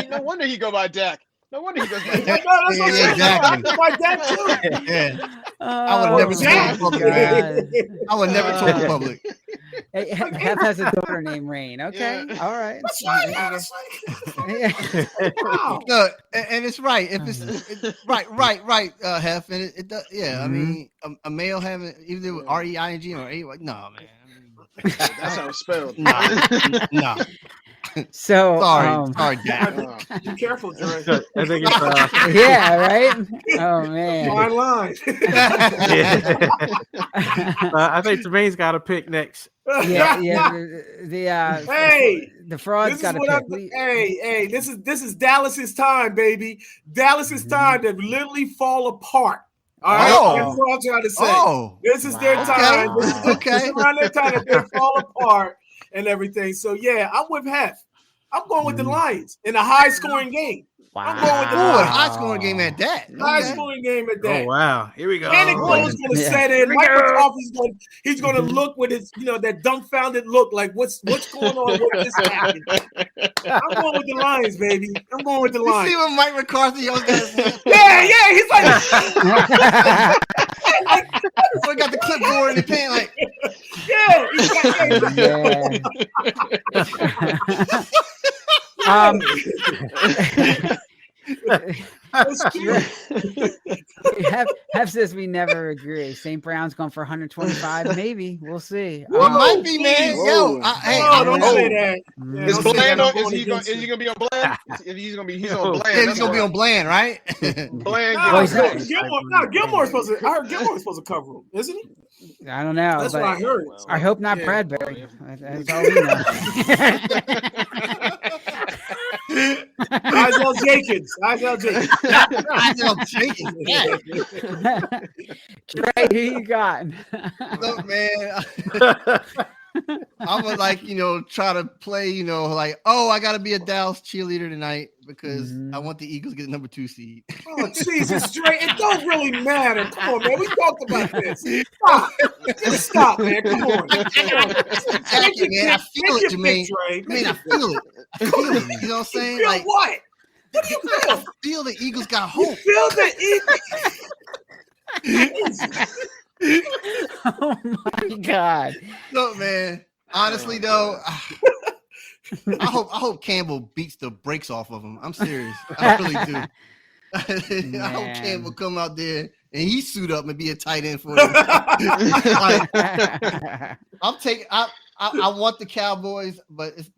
No wonder he go by Dak. No wonder he goes by Dak. That's what I'm saying. exactly. I go by that too. Yeah. I would never tell the public. I would never tell the public. Hey, Hef has a daughter named Rain. Okay. Yeah. All right. That's right. That's right. Wow. No, and it's right. If it's right, Hef, and it does. Yeah, I mean, a male having either with REING or A. No, man. That's how it's spelled. No. So sorry, Dak. Be careful, Dre. I think it's yeah, right. Oh man. Fine line. yeah. I think Jermaine's got a pick next. Yeah. Hey, the fraud's this is got to what pick. hey, this is Dallas's time, baby. Dallas's time to literally fall apart. All right, that's what I'm trying to say. This is their time. This is around their time that they fall apart and everything. So yeah, I'm with Hef. I'm going with the Lions in a high-scoring game. Wow. I'm going with the Ooh, a Lions. high-scoring game at that. High-scoring game at that. Oh wow, here we go. Panic mode is going to set in. Mike McCarthy's going. He's going to look with his, that dumbfounded look, like what's going on? What just happened? I'm going with the Lions, baby. I'm going with the Lions. You see what Mike McCarthy always got his hand? Yeah. He's like, so he got the clipboard and the pen, like, Hef says we never agree. St. Brown's going for 125. Maybe we'll see. It might be, man. Yo, don't say that. Is Bland on? Is he gonna be on Bland? He's on Bland. He's gonna be on Bland, right? Bland. Gilmore's supposed to. I heard Gilmore's supposed to cover him, isn't he? I don't know. That's what I heard. I hope not Bradbury. That's all we know. Isaiah Jenkins. Trey, who you got? Look, man. I would try to play, like, I got to be a Dallas cheerleader tonight because I want the Eagles to get the number 2 seed. Oh, Jesus, Dre. It don't really matter. Come on, man. We talked about this. Stop, man. Come on. Exactly, man. I feel it, Jermaine. I feel it. You know what I'm saying? Feel what? What do you feel? I feel the Eagles got hope. You feel the Eagles? Oh my God! Look, man. Honestly, though, I hope Campbell beats the brakes off of him. I'm serious. I really do. I hope Campbell come out there and he suit up and be a tight end for him. I want the Cowboys, but it's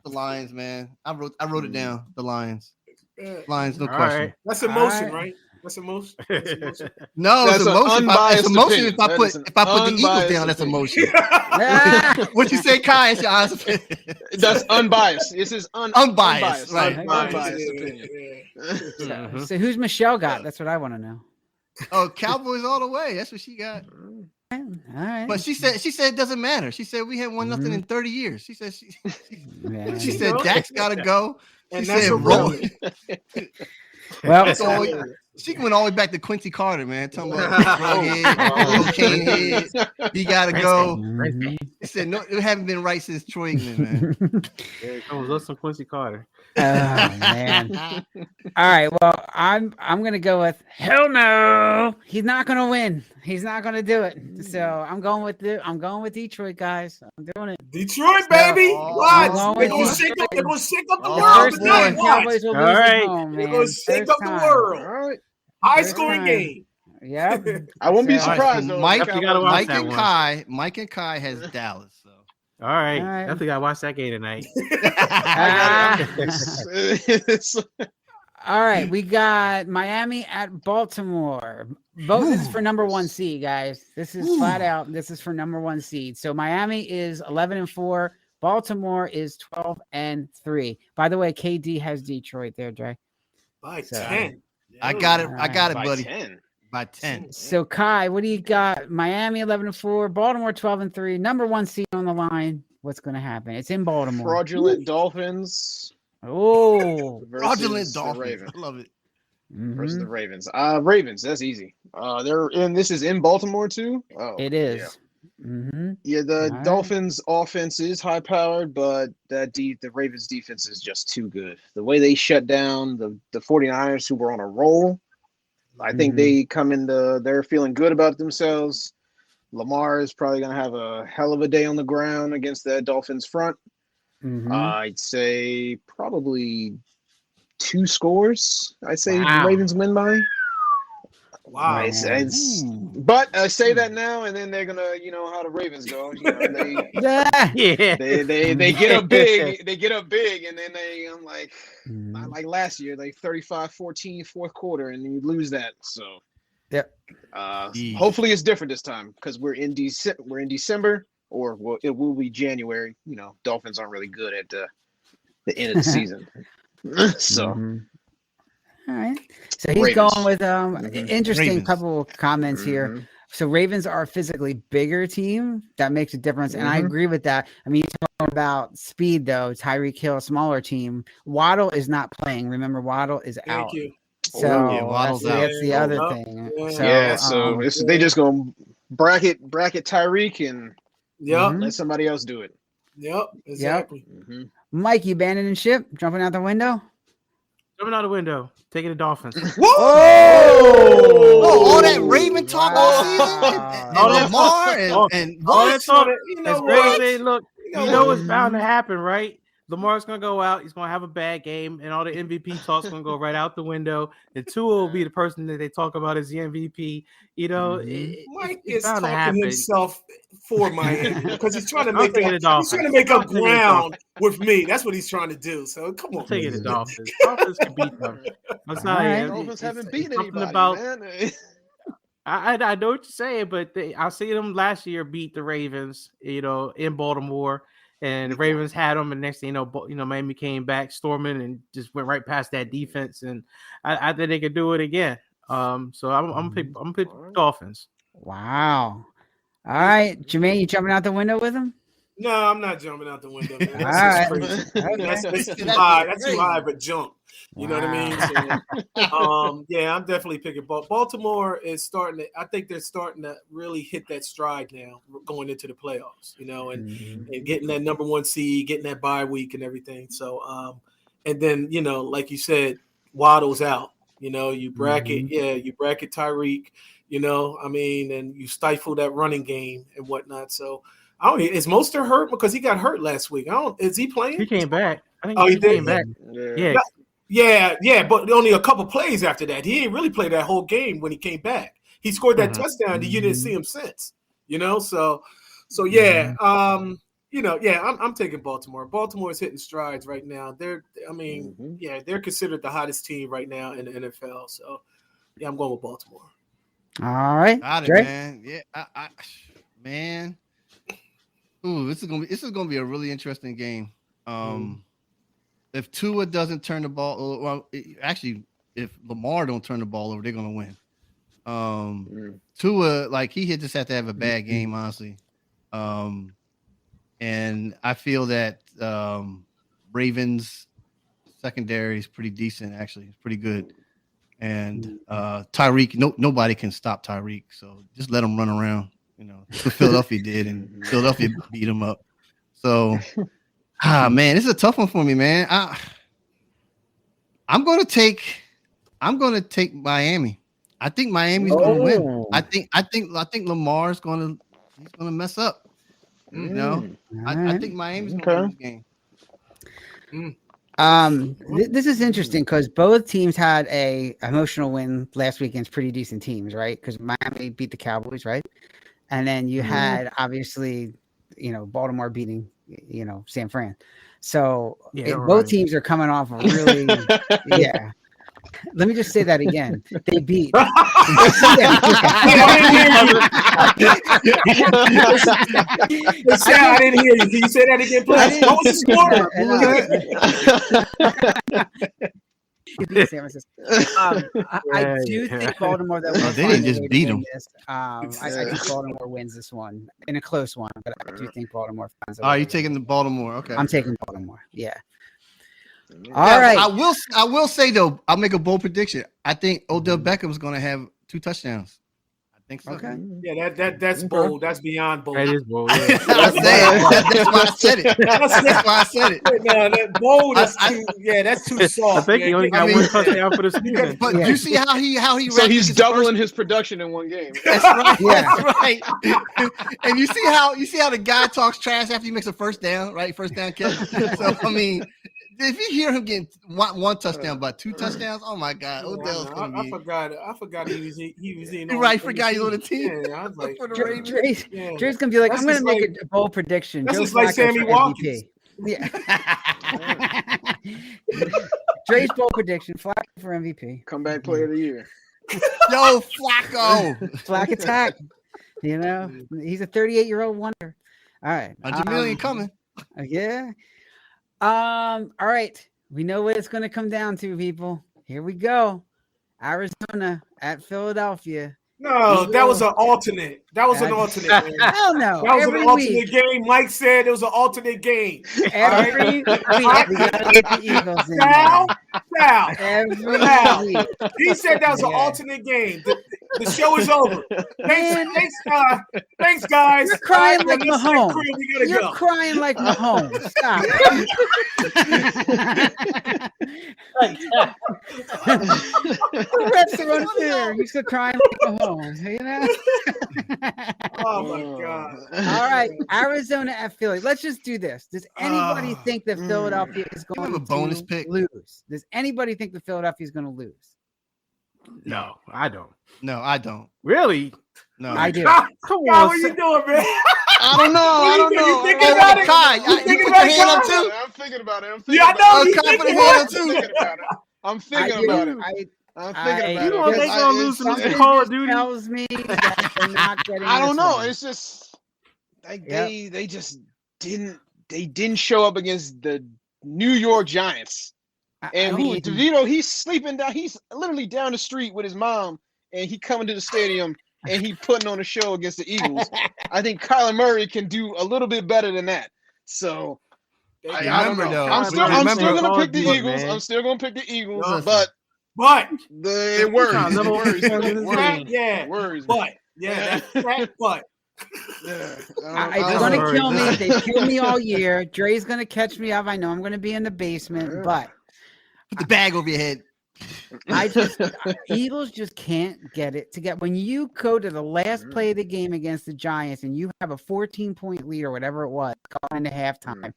the Lions, man. I wrote it down. The Lions, no question. Right. That's emotion, right? That's emotion. No, it's emotion. It's emotion if I put the Eagles down. That's emotion. What you say, Kai? It's your honest opinion. That's unbiased. This is unbiased. Right. Unbiased opinion. So who's Michelle got? That's what I want to know. Oh, Cowboys all the way. That's what she got. All right. But she said it doesn't matter. She said we had won nothing in 30 years. She said she said Dak's got to go. She said roll. Well, she went all the way back to Quincy Carter, man. Talking about cocaine head. He got to go. He said no, it haven't been right since Troy Aikman, man. There comes us some Quincy Carter. Oh man! All right, well, I'm gonna go with hell no. He's not gonna win. He's not gonna do it. So I'm going with Detroit, guys. I'm doing it. Detroit, baby. What? They're gonna shake up the world tonight. Cowboys will lose at home, man. They're gonna shake up the world. All right. High scoring game. Yeah. I won't be surprised though. Mike and Kai has Dallas. So. All right. Definitely gotta watch that game tonight. All right, we got Miami at Baltimore. This is for number 1 seed, guys. This is flat out. This is for number 1 seed. So Miami is 11-4. Baltimore is 12-3. By the way, KD has Detroit there, Dre. By 10. I got it. I got it, by buddy. 10. By 10. So Kai, what do you got? Miami 11-4, Baltimore 12-3, number 1 seed on the line. What's going to happen? It's in Baltimore. Fraudulent Dolphins. Oh, fraudulent Dolphins. I love it. Versus the Ravens. Ravens. That's easy. This is in Baltimore too. Oh, it is. Yeah. Mm-hmm. Yeah, the Dolphins' offense is high powered, but the Ravens' defense is just too good. The way they shut down the 49ers, who were on a roll, I think they come into they're feeling good about themselves. Lamar is probably going to have a hell of a day on the ground against that Dolphins front. I'd say probably 2 scores. I'd say Ravens win by. Wow. But I say that now, and then they're gonna, how the Ravens go. They get up big. They get up big, and then I'm like, not like last year, like 35-14 fourth quarter, and you lose that. So, hopefully it's different this time because we're in December, or it will be January. Dolphins aren't really good at the end of the season. So. All right. So he's Ravens. going with interesting Ravens. couple of comments here. So Ravens are a physically bigger team. That makes a difference. And I agree with that. I mean, you're talking about speed, though. Tyreek Hill, smaller team. Waddle is not playing. Remember, Waddle is out. Thank you. So Waddle's out. that's the other thing. So they just gonna bracket Tyreek and let somebody else do it. Yep. Exactly. Mike, you abandoning ship, jumping out the window? Jumping out the window, taking the Dolphins. Whoa! All that Raven talk all season, and Lamar, and all that talk. As great look, it's bound to happen, right? Lamar's gonna go out. He's gonna have a bad game, and all the MVP talk's gonna go right out the window. And Tua will be the person that they talk about as the MVP. Mike is talking himself for Miami because he's trying to make up ground with me. That's what he's trying to do. So come on, taking the Dolphins. Dolphins can beat them. Dolphins haven't beat anybody, man. I know what you're saying, but I see them last year beat the Ravens, in Baltimore. And the Ravens had them, and next thing you know, Miami came back storming and just went right past that defense. And I think they could do it again. So I'm pick Dolphins. Wow. All right, Jermaine, you jumping out the window with him? No, I'm not jumping out the window. Man. That's crazy. That's too high. That's too high of a jump. You know what I mean? So, I'm definitely picking Baltimore is starting to. I think they're starting to really hit that stride now, going into the playoffs. And getting that number 1 seed, getting that bye week, and everything. So, and then like you said, Waddle's out. You bracket, you bracket Tyreek. And you stifle that running game and whatnot. So, is Mostert hurt because he got hurt last week? Is he playing? He came back. I think he came back. Yeah, but only a couple plays after that. He didn't really play that whole game when he came back. He scored that touchdown, and you didn't see him since. So I'm taking Baltimore. Baltimore is hitting strides right now. They're considered the hottest team right now in the NFL. So I'm going with Baltimore. All right, got it, man. Yeah, man. Ooh, this is gonna be a really interesting game. If Tua doesn't turn the ball, if Lamar don't turn the ball over, they're gonna win. Tua, he just have to have a bad game, honestly. And I feel that Ravens secondary is pretty decent, actually. It's pretty good. And Tyreek, nobody can stop Tyreek, so just let him run around. That's what Philadelphia did, and Philadelphia beat him up. So. Man, this is a tough one for me, man. I'm gonna take Miami. I think Miami's gonna win. I think Lamar's gonna mess up. I think Miami's gonna win this game. This is interesting because both teams had a emotional win last week against pretty decent teams, right? Because Miami beat the Cowboys, right? And then you had obviously, Baltimore beating San Fran. So both teams are coming off a really Let me just say that again. They beat. I didn't hear you. Can you say that again, please? What was the score? I do think Baltimore that they didn't just beat them. I think Baltimore wins this one in a close one, but I do think Baltimore finds. Are you taking the Baltimore? Okay, I'm taking Baltimore. Yeah. All right. I will say though, I'll make a bold prediction. I think Odell Beckham's going to have 2 touchdowns. I think so. Okay. Yeah, that's bold. That's beyond bold. That is bold. Yeah. That's why I said it. That's why I said it. No, that bold is that's too soft. I think he only got 1 touchdown for the season. But you see how he so he's doubling his production in one game. That's right. Yeah. That's right. And you see how the guy talks trash after he makes a first down, right? First down catch. So I mean, if you hear him getting one touchdown, but 2 touchdowns, oh my God, Odell's gonna be. I forgot he was in. Right, forgot he's on the team. Yeah, I was like, Dre's gonna be like, I'm gonna make a bold prediction. That's Joe just like Sammy Watkins. Yeah. Dre's bold prediction: Flacco for MVP. Comeback player of the year. Yo, Flacco. Flack attack. You know, he's a 38-year-old wonder. All right, 100 million coming. Yeah. All right. We know what it's going to come down to, people. Here we go. Arizona at Philadelphia. No, that was an alternate. That was an alternate. Man. Hell no. That was an alternate game. Mike said it was an alternate game. Every week we gotta get the Eagles in. Foul. Every week. He said that was an alternate game. The show is over. Thanks, guys. You're crying like Mahomes. You're crying like Mahomes. Stop. The refs are unfair. You're still crying like Mahomes. You know? Oh my God. All right. Arizona at Philly. Let's just do this. Does anybody think that Philadelphia is going a bonus pick. lose? Does anybody think that Philadelphia is going to lose? No, I don't. No, I don't. Really? No, I do. Come on, what are you doing, man? I don't know. You thinking about it? Kai, you put your hand up too? I'm thinking about it. Yeah, I know. You Kai put thinking his hand about up it? too. I'm thinking about it. I'm thinking about it. They gonna lose to this Call of Duty? Tells me that they're not getting I don't this know. one. It's just like they just didn't show up against the New York Giants. And DeVito, he's sleeping down. He's literally down the street with his mom, and he coming to the stadium and he putting on a show against the Eagles. I think Kyler Murray can do a little bit better than that. So I don't know. I'm still gonna pick the Eagles. I'm still gonna pick the Eagles, but it worries. It worries. But. It's gonna kill me. They killed me all year. Dre's gonna catch me up. I know I'm gonna be in the basement, but put the bag over your head. Eagles just can't get it to get when you go to the last play of the game against the Giants and you have a 14-point lead or whatever it was going into halftime.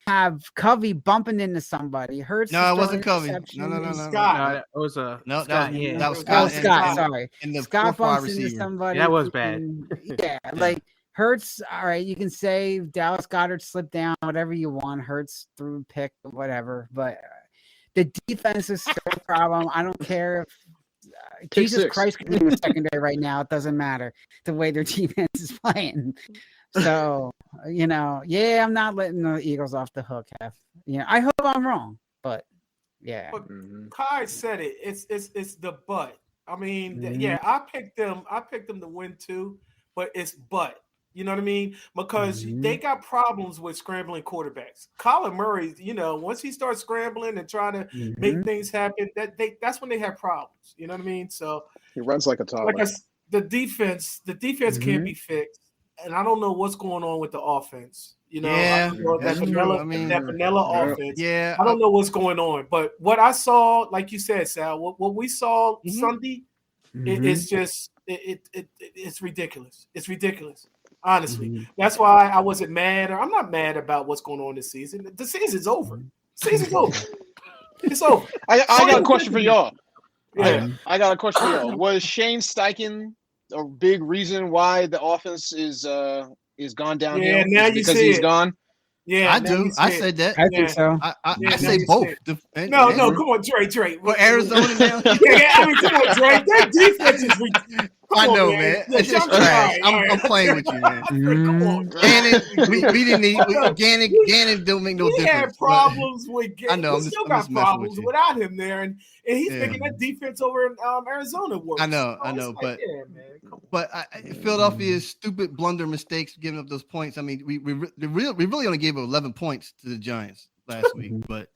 Have Covey bumping into somebody. Hurts. No, it wasn't Covey. No. Scott. It was a no. Scott. That was Scott. Scott. Sorry. And the Scott bumps into somebody. That was bad. Yeah, like Hurts. All right, you can say Dallas Goedert slipped down, whatever you want. Hurts threw pick, whatever. But the defense is still a problem. I don't care if Jesus Christ can be in the secondary right now. It doesn't matter the way their defense is playing. So, I'm not letting the Eagles off the hook. I hope I'm wrong, but yeah. But Kai said it. It's the but. I mean, I picked them. I picked them to win too, but it's but. You know what I mean? Because they got problems with scrambling quarterbacks. Kyler Murray, once he starts scrambling and trying to make things happen, that's when they have problems. You know what I mean? So he runs like a toddler. The defense can't be fixed. And I don't know what's going on with the offense. That vanilla offense. Yeah, I don't know what's going on. But what I saw, like you said, Sal, what we saw Sunday, it's just it's ridiculous. It's ridiculous. Honestly, that's why I wasn't mad. I'm not mad about what's going on this season. The season's over. Season's over. It's over. I got a question for y'all. Yeah, I got a question for y'all. Was Shane Steichen a big reason why the offense is gone downhill? Yeah, now you because see he's it. gone. Yeah, I do. I said that. I think so. I say both. No, come on, Dre. Well, Arizona now. I mean, come on, Dre. Their defense is I know, man. It's just trash. I'm playing with you, man. Come on. Gannon, we didn't need Gannon. Don't make no difference. He had problems with Gannon. I know. We still got problems without him there, and he's making that defense over in Arizona work. I know, but Philadelphia's stupid blunder mistakes giving up those points. I mean, we really only gave 11 points to the Giants last week, but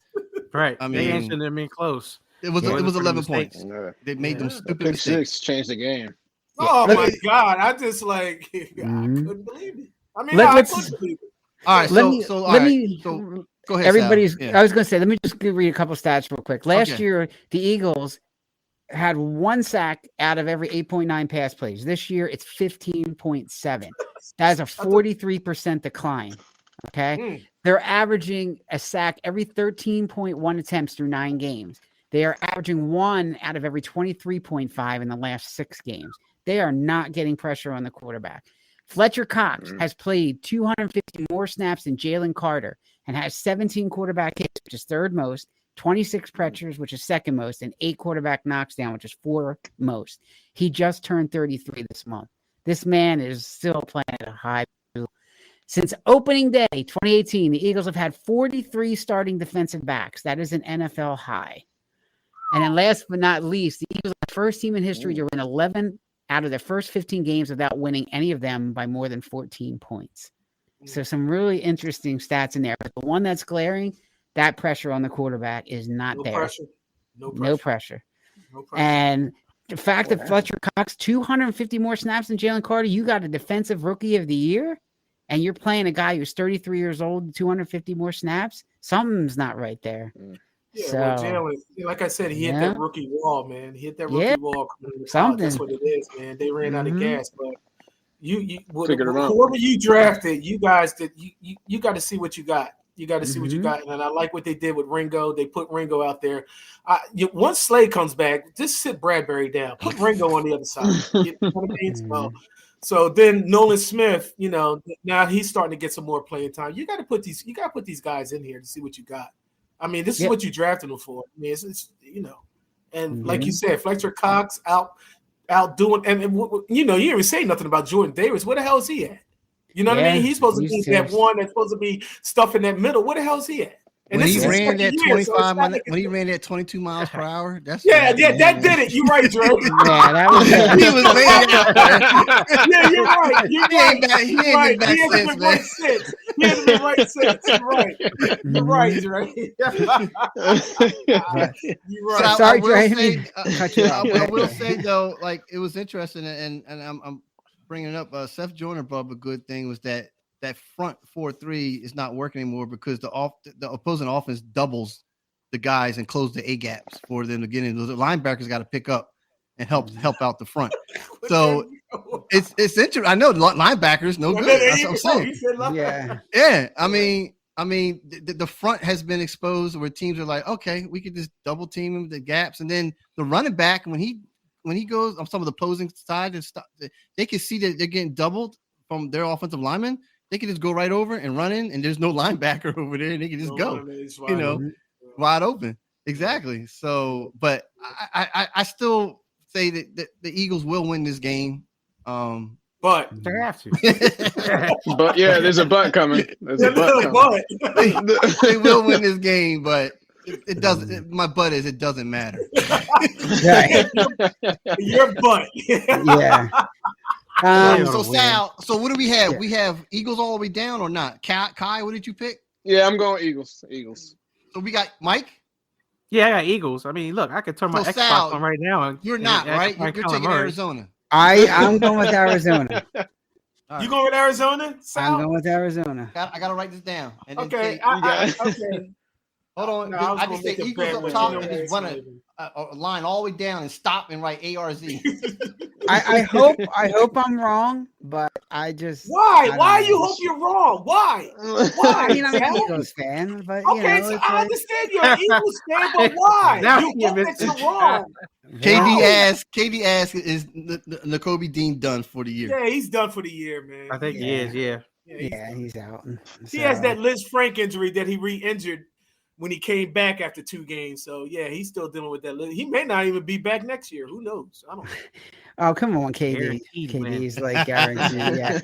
right. I mean, they answered them in close. It was 11 points. They made them stupid Pick mistakes. 6 changed the game. Oh my God! I just I couldn't believe it. I mean, I couldn't believe it. All right, so go ahead. Everybody's. I was going to say, let me just read a couple stats real quick. Last year, the Eagles had 1 sack out of every 8.9 pass plays. This year, it's 15.7. That is a 43% decline. Okay. They're averaging a sack every 13.1 attempts through 9 games. They are averaging 1 out of every 23.5 in the last 6 games. They are not getting pressure on the quarterback. Fletcher Cox has played 250 more snaps than Jalen Carter and has 17 quarterback hits, which is third most, 26 pressures, which is second most, and 8 quarterback knocks down, which is fourth most. He just turned 33 this month. This man is still playing at a high level. Since opening day 2018, the Eagles have had 43 starting defensive backs. That is an NFL high. And then last but not least, the Eagles are the first team in history to win 11 out of their first 15 games without winning any of them by more than 14 points. So some really interesting stats in there. But the one that's glaring, that pressure on the quarterback is not there. Pressure. No pressure. And the fact that Fletcher Cox, 250 more snaps than Jalen Carter, you got a defensive rookie of the year, and you're playing a guy who's 33 years old, 250 more snaps, something's not right there. Yeah, so, well, Jalen, like I said, he hit that rookie wall, man. He hit that rookie wall. Something. That's what it is, man. They ran out of gas, but whoever you drafted, you guys did. You got to see what you got. You got to see what you got, and I like what they did with Ringo. They put Ringo out there. Once Slade comes back, just sit Bradbury down. Put Ringo on the other side. You know what I mean? So then Nolan Smith, now he's starting to get some more playing time. You got to put these guys in here to see what you got. I mean, this is what you drafted them for. I mean, it's and like you said, Fletcher Cox out doing, and you didn't even say nothing about Jordan Davis. Where the hell is he at? You know what I mean? He's supposed to be that one that's supposed to be stuff in that middle. Where the hell is he at? And when he ran that 25, when he ran that 22 miles per hour, that did it. You're right, Dre. Yeah, that was he was laying out there. Yeah, you're right. He ain't been back since, man. He hasn't been right since. You're right. You're right, Dre. You're right. Sorry, I will say though, like it was interesting, and I'm bringing up Seth Joyner brought up a good thing was that front 4-3 is not working anymore because the opposing offense doubles the guys and close the A gaps for them to get in. The linebackers got to pick up and help out the front. So it's interesting. I know linebackers no good. That's what I'm saying. Yeah. I mean, the front has been exposed where teams are like, okay, we could just double team him the gaps, and then the running back when he goes on some of the opposing side and stuff, they can see that they're getting doubled from their offensive linemen. They can just go right over and run in, and there's no linebacker over there, and they can just go, wide open. Exactly. So, but I still say that the Eagles will win this game. But they have to. But yeah, there's a but coming. There's a but coming. They will win this game, but it doesn't. My butt is it doesn't matter. Your butt. Yeah. So Sal, so what do we have? We have Eagles all the way down or not? Kai, what did you pick? Yeah, I'm going Eagles. So we got Mike. Yeah, I got Eagles. I mean, look, I could turn my Xbox on right now. You're not right. You're taking Arizona. I'm going with Arizona. Right. You going with Arizona? Sal? I'm going with Arizona. I got to write this down. And okay. Okay. Hold on. No, I just say Eagles up top and just run a line all the way down and stop and write ARZ. I hope I'm wrong, but I just why you hope you're wrong? Why? I mean, I'm an Eagles fan, but I understand you're an Eagles fan, but why? You hope that you're wrong. KD asks is Nakobe Dean done for the year? Yeah, he's done for the year, man. I think he is. Yeah, he's out. He has that Liz Frank injury that he re-injured when he came back after 2 games. So, yeah, he's still dealing with that. He may not even be back next year. Who knows? I don't know. Oh, come on, KD. KD's like guaranteed. Yeah.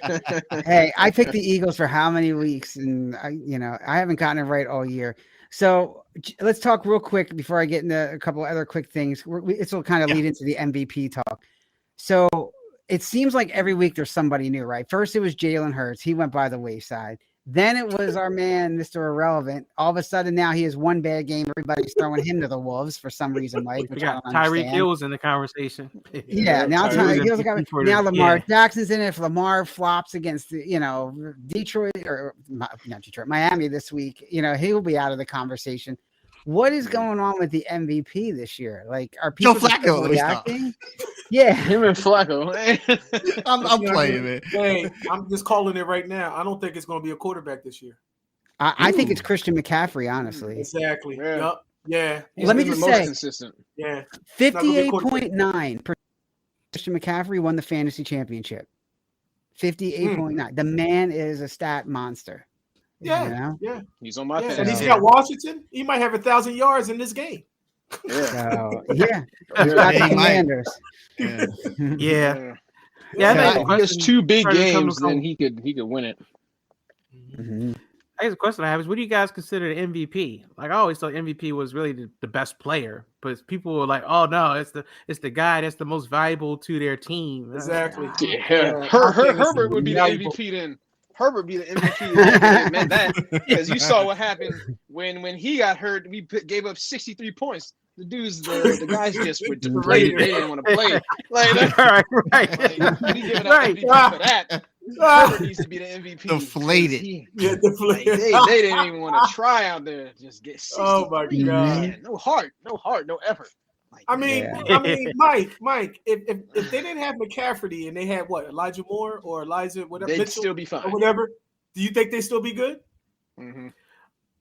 Hey, I picked the Eagles for how many weeks? And, I haven't gotten it right all year. So let's talk real quick before I get into a couple other quick things. This will kind of lead into the MVP talk. So it seems like every week there's somebody new, right? First, it was Jalen Hurts. He went by the wayside. Then it was our man, Mr. Irrelevant. All of a sudden, now he has one bad game. Everybody's throwing him to the wolves for some reason, Mike. We got Tyreek Hill's in the conversration. Yeah, now Tyreek Hill's now Lamar Jackson's in it. If Lamar flops against Detroit or not Detroit, Miami this week, he'll be out of the conversation. What is going on with the MVP this year? Like, are people reacting? Yeah, him and Flacco. I'm playing it. Hey, I'm just calling it right now. I don't think it's going to be a quarterback this year. I think it's Christian McCaffrey, honestly. Exactly. Yeah. Yep. Yeah. Let me just say, consistent. Yeah. 58.9% Christian McCaffrey won the fantasy championship. 58.9. The man is a stat monster. Yeah. You know? Yeah. He's on my And fantasy. he's got Washington. He might have 1,000 yards in this game. Yeah. So, yeah. He's got the Commanders. Yeah. If he has 2 big games, then he could win it. Mm-hmm. I guess the question I have is, what do you guys consider the MVP? Like, I always thought MVP was really the best player, but people were like, "Oh no, it's the guy that's the most valuable to their team." Exactly. Yeah. Herbert would be the MVP then. Herbert be the MVP. It meant that because you saw what happened when he got hurt. We gave up 63 points. The guys just were deflated. They didn't want to play. Like, right. Like, we giving up MVP for that. Herbert needs to be the MVP. Deflated. They didn't even want to try out there. Just get 63. Oh my God. Man, no heart, no effort. Like, I mean, Mike, if they didn't have McCaffrey and they had what, Elijah Moore or Elijah whatever, they'd Mitchell still be fine. or whatever, do you think they'd still be good? Mm-hmm.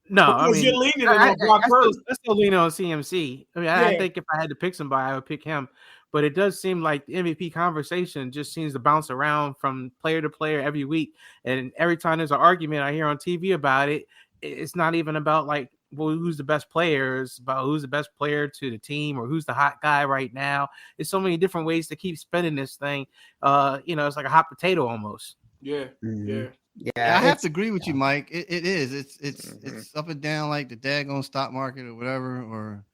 No, Because I mean, you're leaning on Brock Purdy. I still lean on CMC. I mean, I think if I had to pick somebody, I would pick him. But it does seem like the MVP conversation just seems to bounce around from player to player every week. And every time there's an argument I hear on TV about it, it's not even about like, well, who's the best player. It's about who's the best player to the team or who's the hot guy right now. There's so many different ways to keep spinning this thing. It's like a hot potato almost. Yeah, yeah. Yeah, I have to agree with you, Mike. It is. It's up and down like the daggone stock market or whatever, or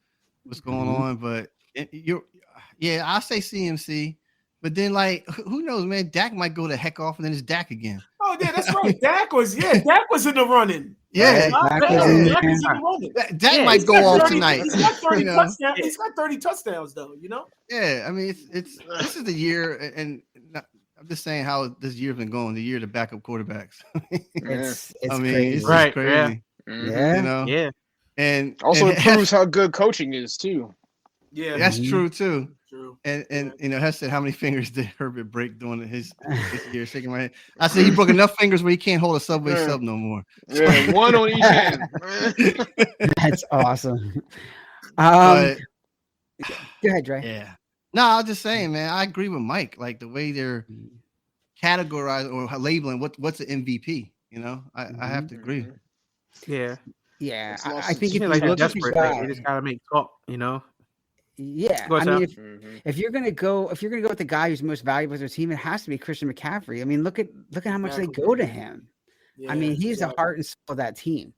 what's going on. But I say CMC. But then, like, who knows, man? Dak might go the heck off, and then it's Dak again. Oh, yeah, that's right. Dak was in the running. Yeah, Dak is in the running. Dak might go off tonight. He's got 30 touchdowns. He's got 30 touchdowns, though. You know. Yeah, I mean, it's this is the year, and I'm just saying how this year's been going. The year of the backup quarterbacks. it's crazy. Right, It's crazy. Yeah. You know? Yeah. And also it proves how good coaching is too. Yeah, that's true too. True. And Hess said, how many fingers did Herbert break during his year? Shaking my head. I said he broke enough fingers where he can't hold a Subway sub no more. Yeah, one on each hand. That's awesome. But, go ahead, Dre. Yeah. No, I was just saying, man. I agree with Mike. Like the way they're categorized or labeling what's an MVP. You know, I have to agree. Yeah. Yeah, I think if like you look desperate, at they just gotta make talk. You know. Yeah, I mean, if you're gonna go with the guy who's most valuable to their team, it has to be Christian McCaffrey. I mean, look at how much they go to him. Yeah, I mean, he's the heart and soul of that team.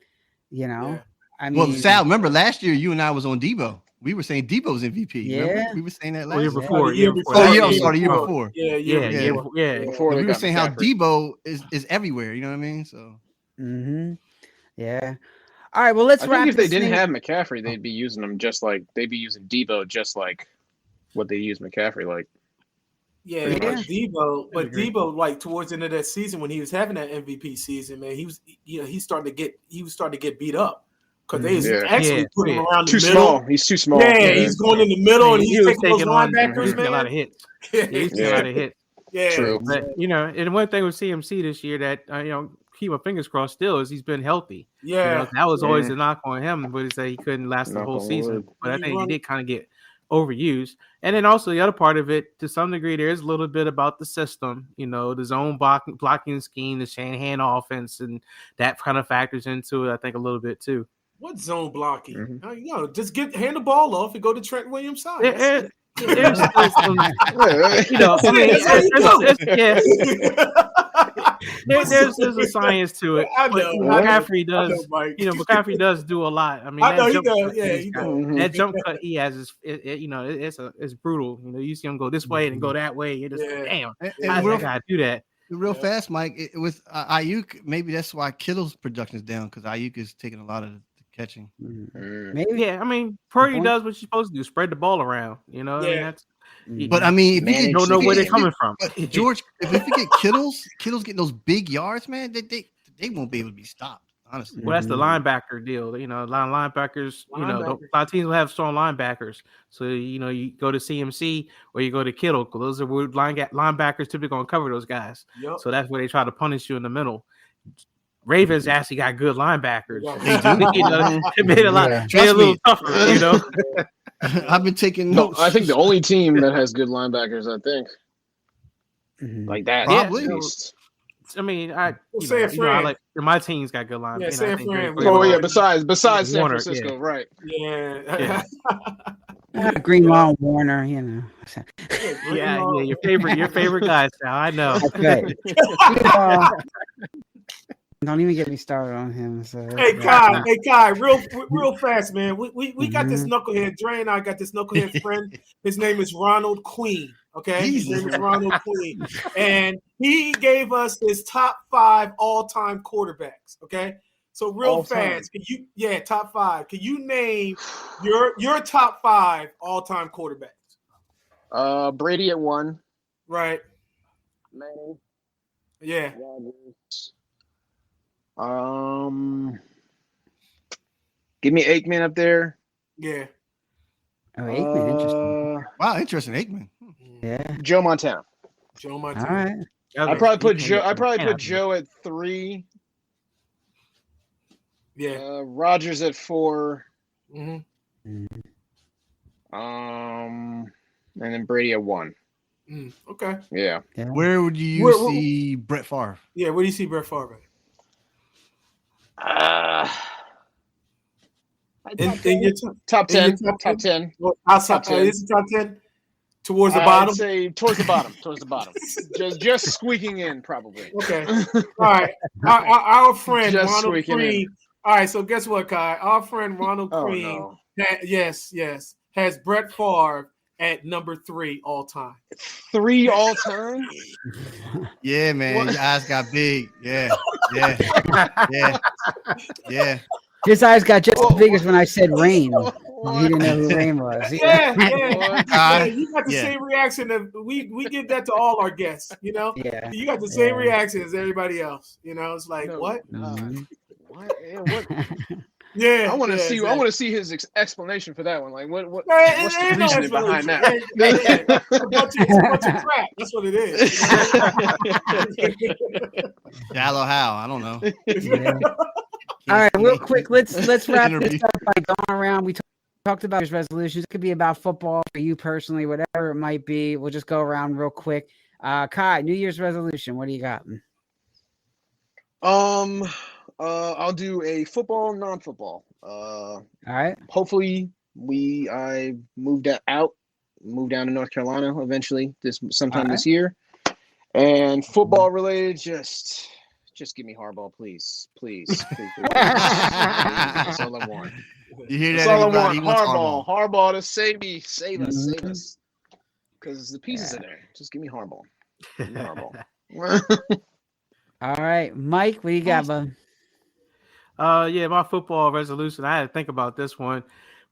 You know, I mean, well, Sal, remember last year you and I was on Debo. We were saying Debo's MVP. Yeah, remember? We were saying that last year before. year before. Oh, yeah, I'm sorry, the year before. Yeah. Before we were saying how Debo is everywhere. You know what I mean? So. Yeah. All right. Well, let's wrap. I think if they didn't have McCaffrey, they'd be using him they'd be using Debo just like what they use McCaffrey like. Yeah, but Debo, like towards the end of that season when he was having that MVP season, man, he was starting to get beat up because they actually put him around the middle. Small. He's too small. Yeah, he's going in the middle and he's taking those linebackers, man. A lot of hits. He's taking a lot of hits. Yeah, true. But and one thing with CMC this year that keep my fingers crossed still is he's been healthy. Yeah, that was always a knock on him, but it's that he couldn't last the whole season. But I think he did kind of get overused. And then also the other part of it, to some degree, there is a little bit about the system, the zone blocking scheme, the Shanahan offense, and that kind of factors into it, I think, a little bit too. What zone blocking? Just hand the ball off and go to Trent Williams' side. There's a science to it. McCaffrey does. McCaffrey does do a lot. I mean, that jump cut he has is, it's brutal. You see him go this way and go that way. You just damn. How does that guy do that? Real fast, Mike. It was Ayuk. Maybe that's why Kittle's production is down because Ayuk is taking a lot of catching. Maybe. Yeah, I mean, Purdy does what you're supposed to do: spread the ball around. I mean, that's. But I mean, if you don't know where they're coming from. George, if you get Kittle's getting those big yards, man, they won't be able to be stopped. Honestly, well, that's the linebacker deal. A lot of linebackers. A lot of teams will have strong linebackers. So you go to CMC or you go to Kittle. Those are where linebackers typically going to cover those guys. Yep. So that's where they try to punish you in the middle. Ravens actually got good linebackers. They do. It made it a lot, made it a little tougher. I've been taking No, notes. I think the only team that has good linebackers, I think, like that. Probably. At least. I mean, I like my team's got good linebackers. Yeah, San Fran. Oh yeah, besides San Warner, Francisco, right? Yeah. Greenlaw, Warner, you know. Yeah, your favorite guys, Sal. I know. Okay. Don't even get me started on him. So Hey Kai, real fast, man. We got this knucklehead. Dre and I got this knucklehead friend. His name is Ronald Queen. Okay, his name is Ronald Queen, and he gave us his top 5 all-time quarterbacks. Okay, so real all fast, can you? Yeah, top 5. Can you name your top 5 all-time quarterbacks? Brady at 1. Right. Manning. Yeah. Give me Aikman up there. Yeah. Oh, Aikman, interesting. Wow, interesting, Aikman. Yeah. Joe Montana. All right. I probably put Joe at 3. Yeah. Rodgers at 4. Mm-hmm. And then Brady at 1. Okay. Yeah. Where would you see Brett Favre? Yeah, where do you see Brett Favre at? In your top 10. Top 10. Well, outside, is it top 10? Towards the bottom? I'd say towards the bottom. just squeaking in, probably. Okay. All right. Our friend just Ronald Creed. All right. So guess what, Kai? Our friend Ronald Creed. No. Yes, has Brett Favre at number 3 all time. 3 all time? Yeah, man. Your eyes got big. Yeah. His eyes got just as big as when I said Rain. He didn't know who Rain was. Yeah. You got the same reaction that we give that to all our guests, you know? Yeah. You got the same reaction as everybody else. You know, it's like, what? What? Yeah. I want to see. I want to see his explanation for that one. Like, what's the reasoning behind that? It's a bunch of crap. That's what it is. Shallow how? I don't know. Yeah. All right, real quick, let's wrap this up by going around. We talked about his resolutions. It could be about football for you personally, whatever it might be. We'll just go around real quick. Kai, New Year's resolution. What do you got? I'll do a football, non-football. All right. Hopefully, I move down to North Carolina eventually sometime this year. And football related, just give me Harbaugh, please. That's all I want. You hear that? That's all I want. Harbaugh to save us. Because the pieces are there. Just give me Harbaugh. All right, Mike, what do you got, bud? My football resolution. I had to think about this one,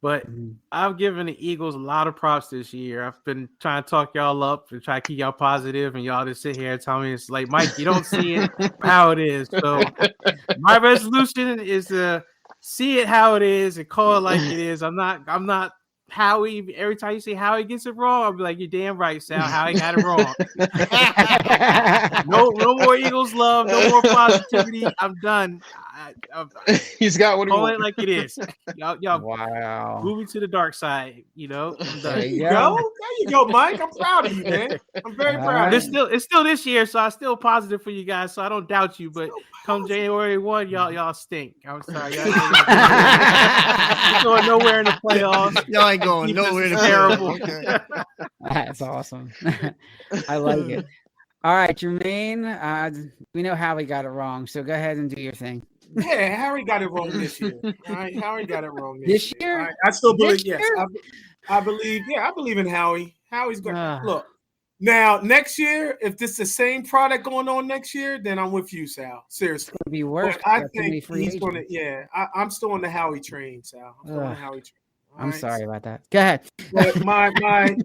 but I've given the Eagles a lot of props this year. I've been trying to talk y'all up and try to keep y'all positive, and y'all just sit here and tell me it's like, Mike, you don't see it how it is. So my resolution is to see it how it is and call it like it is. I'm not Howie. Every time you say Howie gets it wrong, I'll be like, you're damn right, Sal. Howie got it wrong. No more Eagles love. No more positivity. I'm done. He's got what he wants. Call it like it is. Y'all wow. Move me to the dark side. You know. I'm done. There you go, Mike. I'm proud of you, man. I'm very proud. It's still this year, so I'm still positive for you guys. So I don't doubt you. But come January 1, y'all stink. I'm sorry. Y'all going nowhere in the playoffs. Y'all ain't going nowhere in the terrible. Okay. That's awesome. I like it. All right, Jermaine. We know Howie got it wrong, so go ahead and do your thing. Yeah, Harry got it wrong this year. All right, Harry got it wrong this year. Right? I still believe. Yes, I believe. Yeah, I believe in Howie. Howie's going. Look, now next year, if this is the same product going on next year, then I'm with you, Sal. Seriously, it's gonna be worse. But I think he's going to. Yeah, I'm still on the Howie train, Sal. I'm still on the Howie train. I'm sorry about that. Go ahead. But my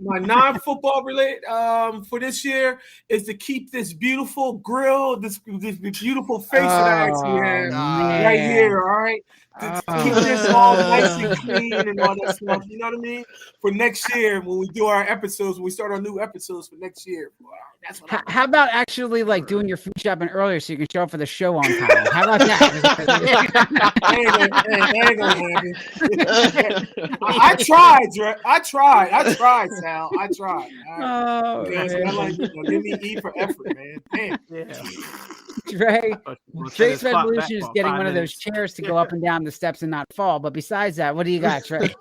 non-football related for this year is to keep this beautiful grill, this beautiful face that I actually have right here. All right, to keep this all nice and clean and all that stuff. You know what I mean? For next year, when we do our episodes, when we start our new episodes for next year. Wow, that's what how about actually like doing your food shopping earlier so you can show up for the show on time? How about that? ain't gonna happen. I tried, Dre. I tried, Sal. I tried. Oh, I like, give me E for effort, man. Damn. Yeah. Dre's resolution is getting one of those chairs to go up and down the steps and not fall. But besides that, what do you got, Trey?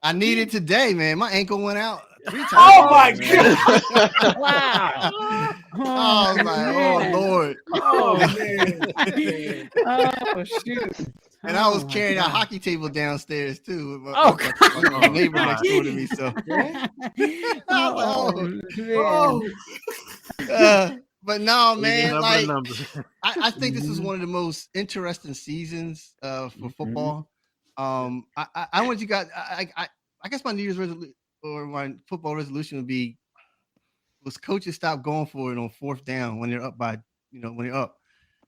I need it today, man. My ankle went out 3 times. Oh my god! Wow! Oh Lord! Oh man! Oh shoot! And I was carrying a hockey table downstairs too. With my neighbor next door to me. So, but no, man. Like, I think this is one of the most interesting seasons for football. I want you guys. I guess my New Year's resolution or my football resolution would be was coaches stop going for it on 4th down when they're up by when you're up.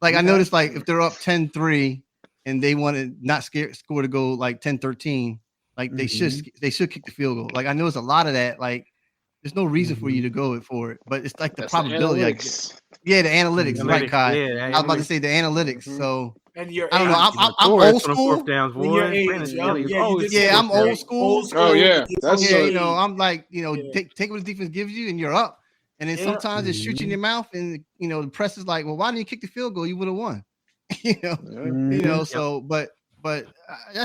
Like I noticed, like if they're up 10-3 and they want to not score to go like 10-13, like they should kick the field goal. Like I noticed a lot of that. Like there's no reason for you to go for it, but it's like the probability. The analytics, right, Kai? I was about to say the analytics. So. And I don't know. I'm old school. I'm old school. Oh yeah, that's I'm like take what the defense gives you and you're up. And then sometimes it shoots you in your mouth, and the press is like, well, why didn't you kick the field goal? You would have won. So but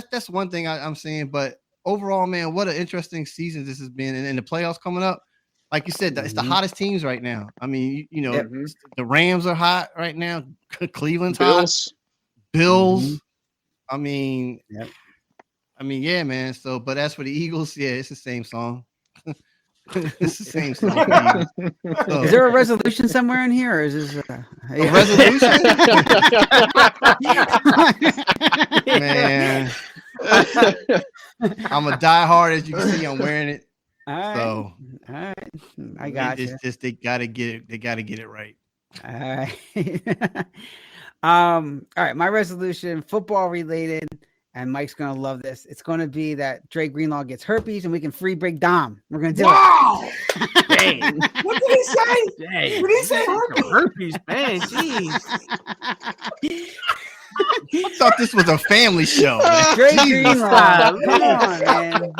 that's one thing I'm saying. But overall, man, what an interesting season this has been, and the playoffs coming up. Like you said, it's the hottest teams right now. I mean, the Rams are hot right now. Cleveland's hot. Bills. I mean, yeah, man. So, but as for the Eagles, yeah, it's the same song. It's the same song. Is there a resolution somewhere in here, or is this a resolution? Man, I'm a diehard, as you can see. I'm wearing it. All right. So, all right, I got you. It's just they gotta get it. They gotta get it right. All right. All right, my resolution, football related, and Mike's gonna love this. It's gonna be that Dre Greenlaw gets herpes and we can free break Dom. We're gonna do it. Dang. What did he say? Dang. What did he say? Herpes, man. Jeez. I thought this was a family show. Dre Greenlaw, come on, man.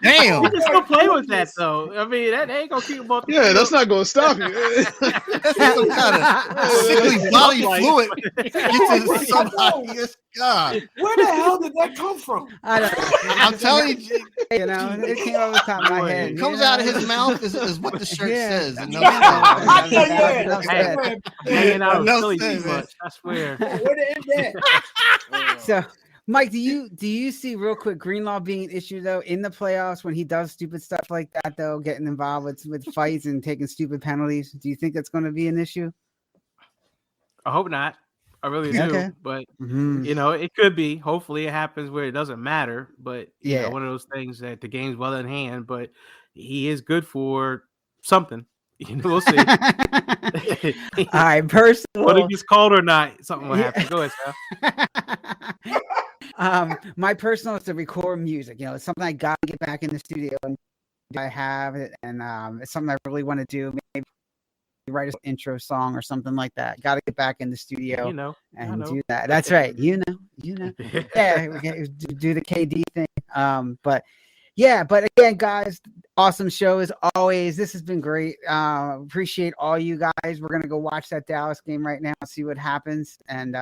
Damn. You just gonna play with that though. I mean, that ain't gonna keep him off the field. That's not gonna stop you. That's some kind of sickly body fluid. Get to somebody. God. Where the hell did that come from? I don't know. I'm telling you, it came over the top of my head. It comes out of his mouth is what the shirt says. Hanging out Philly too much. I swear. Where the end that? So, Mike, do you see real quick Greenlaw being an issue though in the playoffs when he does stupid stuff like that though, getting involved with fights and taking stupid penalties? Do you think that's going to be an issue? I hope not. I really do, but it could be. Hopefully, it happens where it doesn't matter. But one of those things that the game's well in hand. But he is good for something. We'll see. All right, personal. Whether he gets called or not, something will happen. Go ahead, Sal. My personal is to record music. It's something I got to get back in the studio, and I have it, and it's something I really want to do. Maybe write an intro song or something like that. Got to get back in the studio and do that. That's right. Yeah, we can do the KD thing. But again, guys, awesome show as always. This has been great. Appreciate all you guys. We're gonna go watch that Dallas game right now, see what happens, and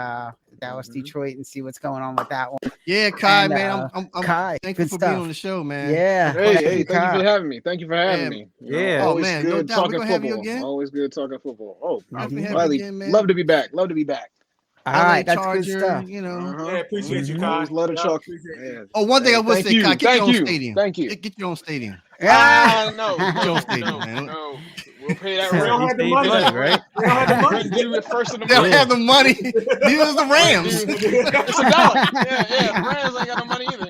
Dallas Detroit, and see what's going on with that one. Yeah, Kai, man, I'm Kai. Thank you for being on the show, man. Yeah. Hey, thank you for having me. Thank you for having me. Yeah. Oh man, no doubt. We're gonna have you again. Always good talking football. Oh, man. Love to be back. Love to be back. All right, that's Charger, good stuff. Yeah, appreciate you, Kai. Always love to talk. Oh, one thing I would say, Kai, get your own stadium. Thank you. Get your own stadium. No. Get your own stadium, man. No. We'll pay that They don't rent. have the money, right? They don't have the money. Rent due at first of the They don't month. have the money. Neither does the Rams. It's $1. Yeah. Rams ain't got no money either.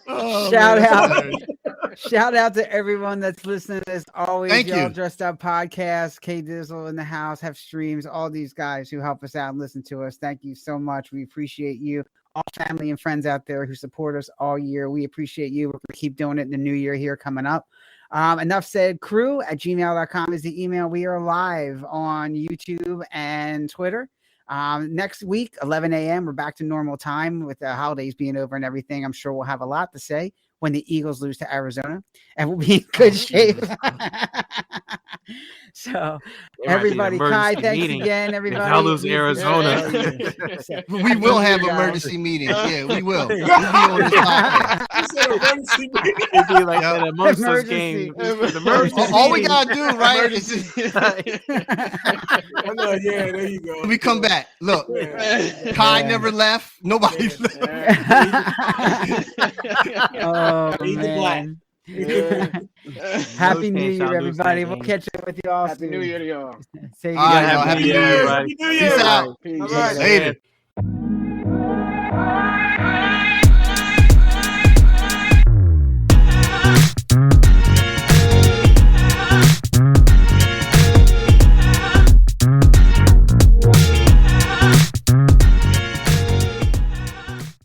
Oh, Shout man, out. that's hilarious. Shout out to everyone that's listening. As always, Thank y'all you. Dressed Up Podcast, K Dizzle in the house, have streams, all these guys who help us out and listen to us. Thank you so much. We appreciate you. All family and friends out there who support us all year. We appreciate you. We're going to keep doing it in the new year here coming up. Enough said crew at gmail.com is the email. We are live on YouTube and Twitter. Next week, 11 a.m., we're back to normal time with the holidays being over and everything. I'm sure we'll have a lot to say when the Eagles lose to Arizona, and we'll be in good shape. So, everybody, Kai, thanks again, everybody. If y'all lose Arizona. We will have emergency meetings. Yeah, we will. We'll be on this podcast. It'd be like that Monsters game. All we gotta do, right, is just Yeah, there you go. we come back. Look, Kai never left. Nobody left. Oh, Eat the black. man. Happy New chance y'all Year, lose everybody. that We'll game. catch up with y'all Happy soon. New Year to y'all. Say All right, goodbye. y'all. Happy New Year. everybody. Happy New Year. Peace out. Peace. All right. Later.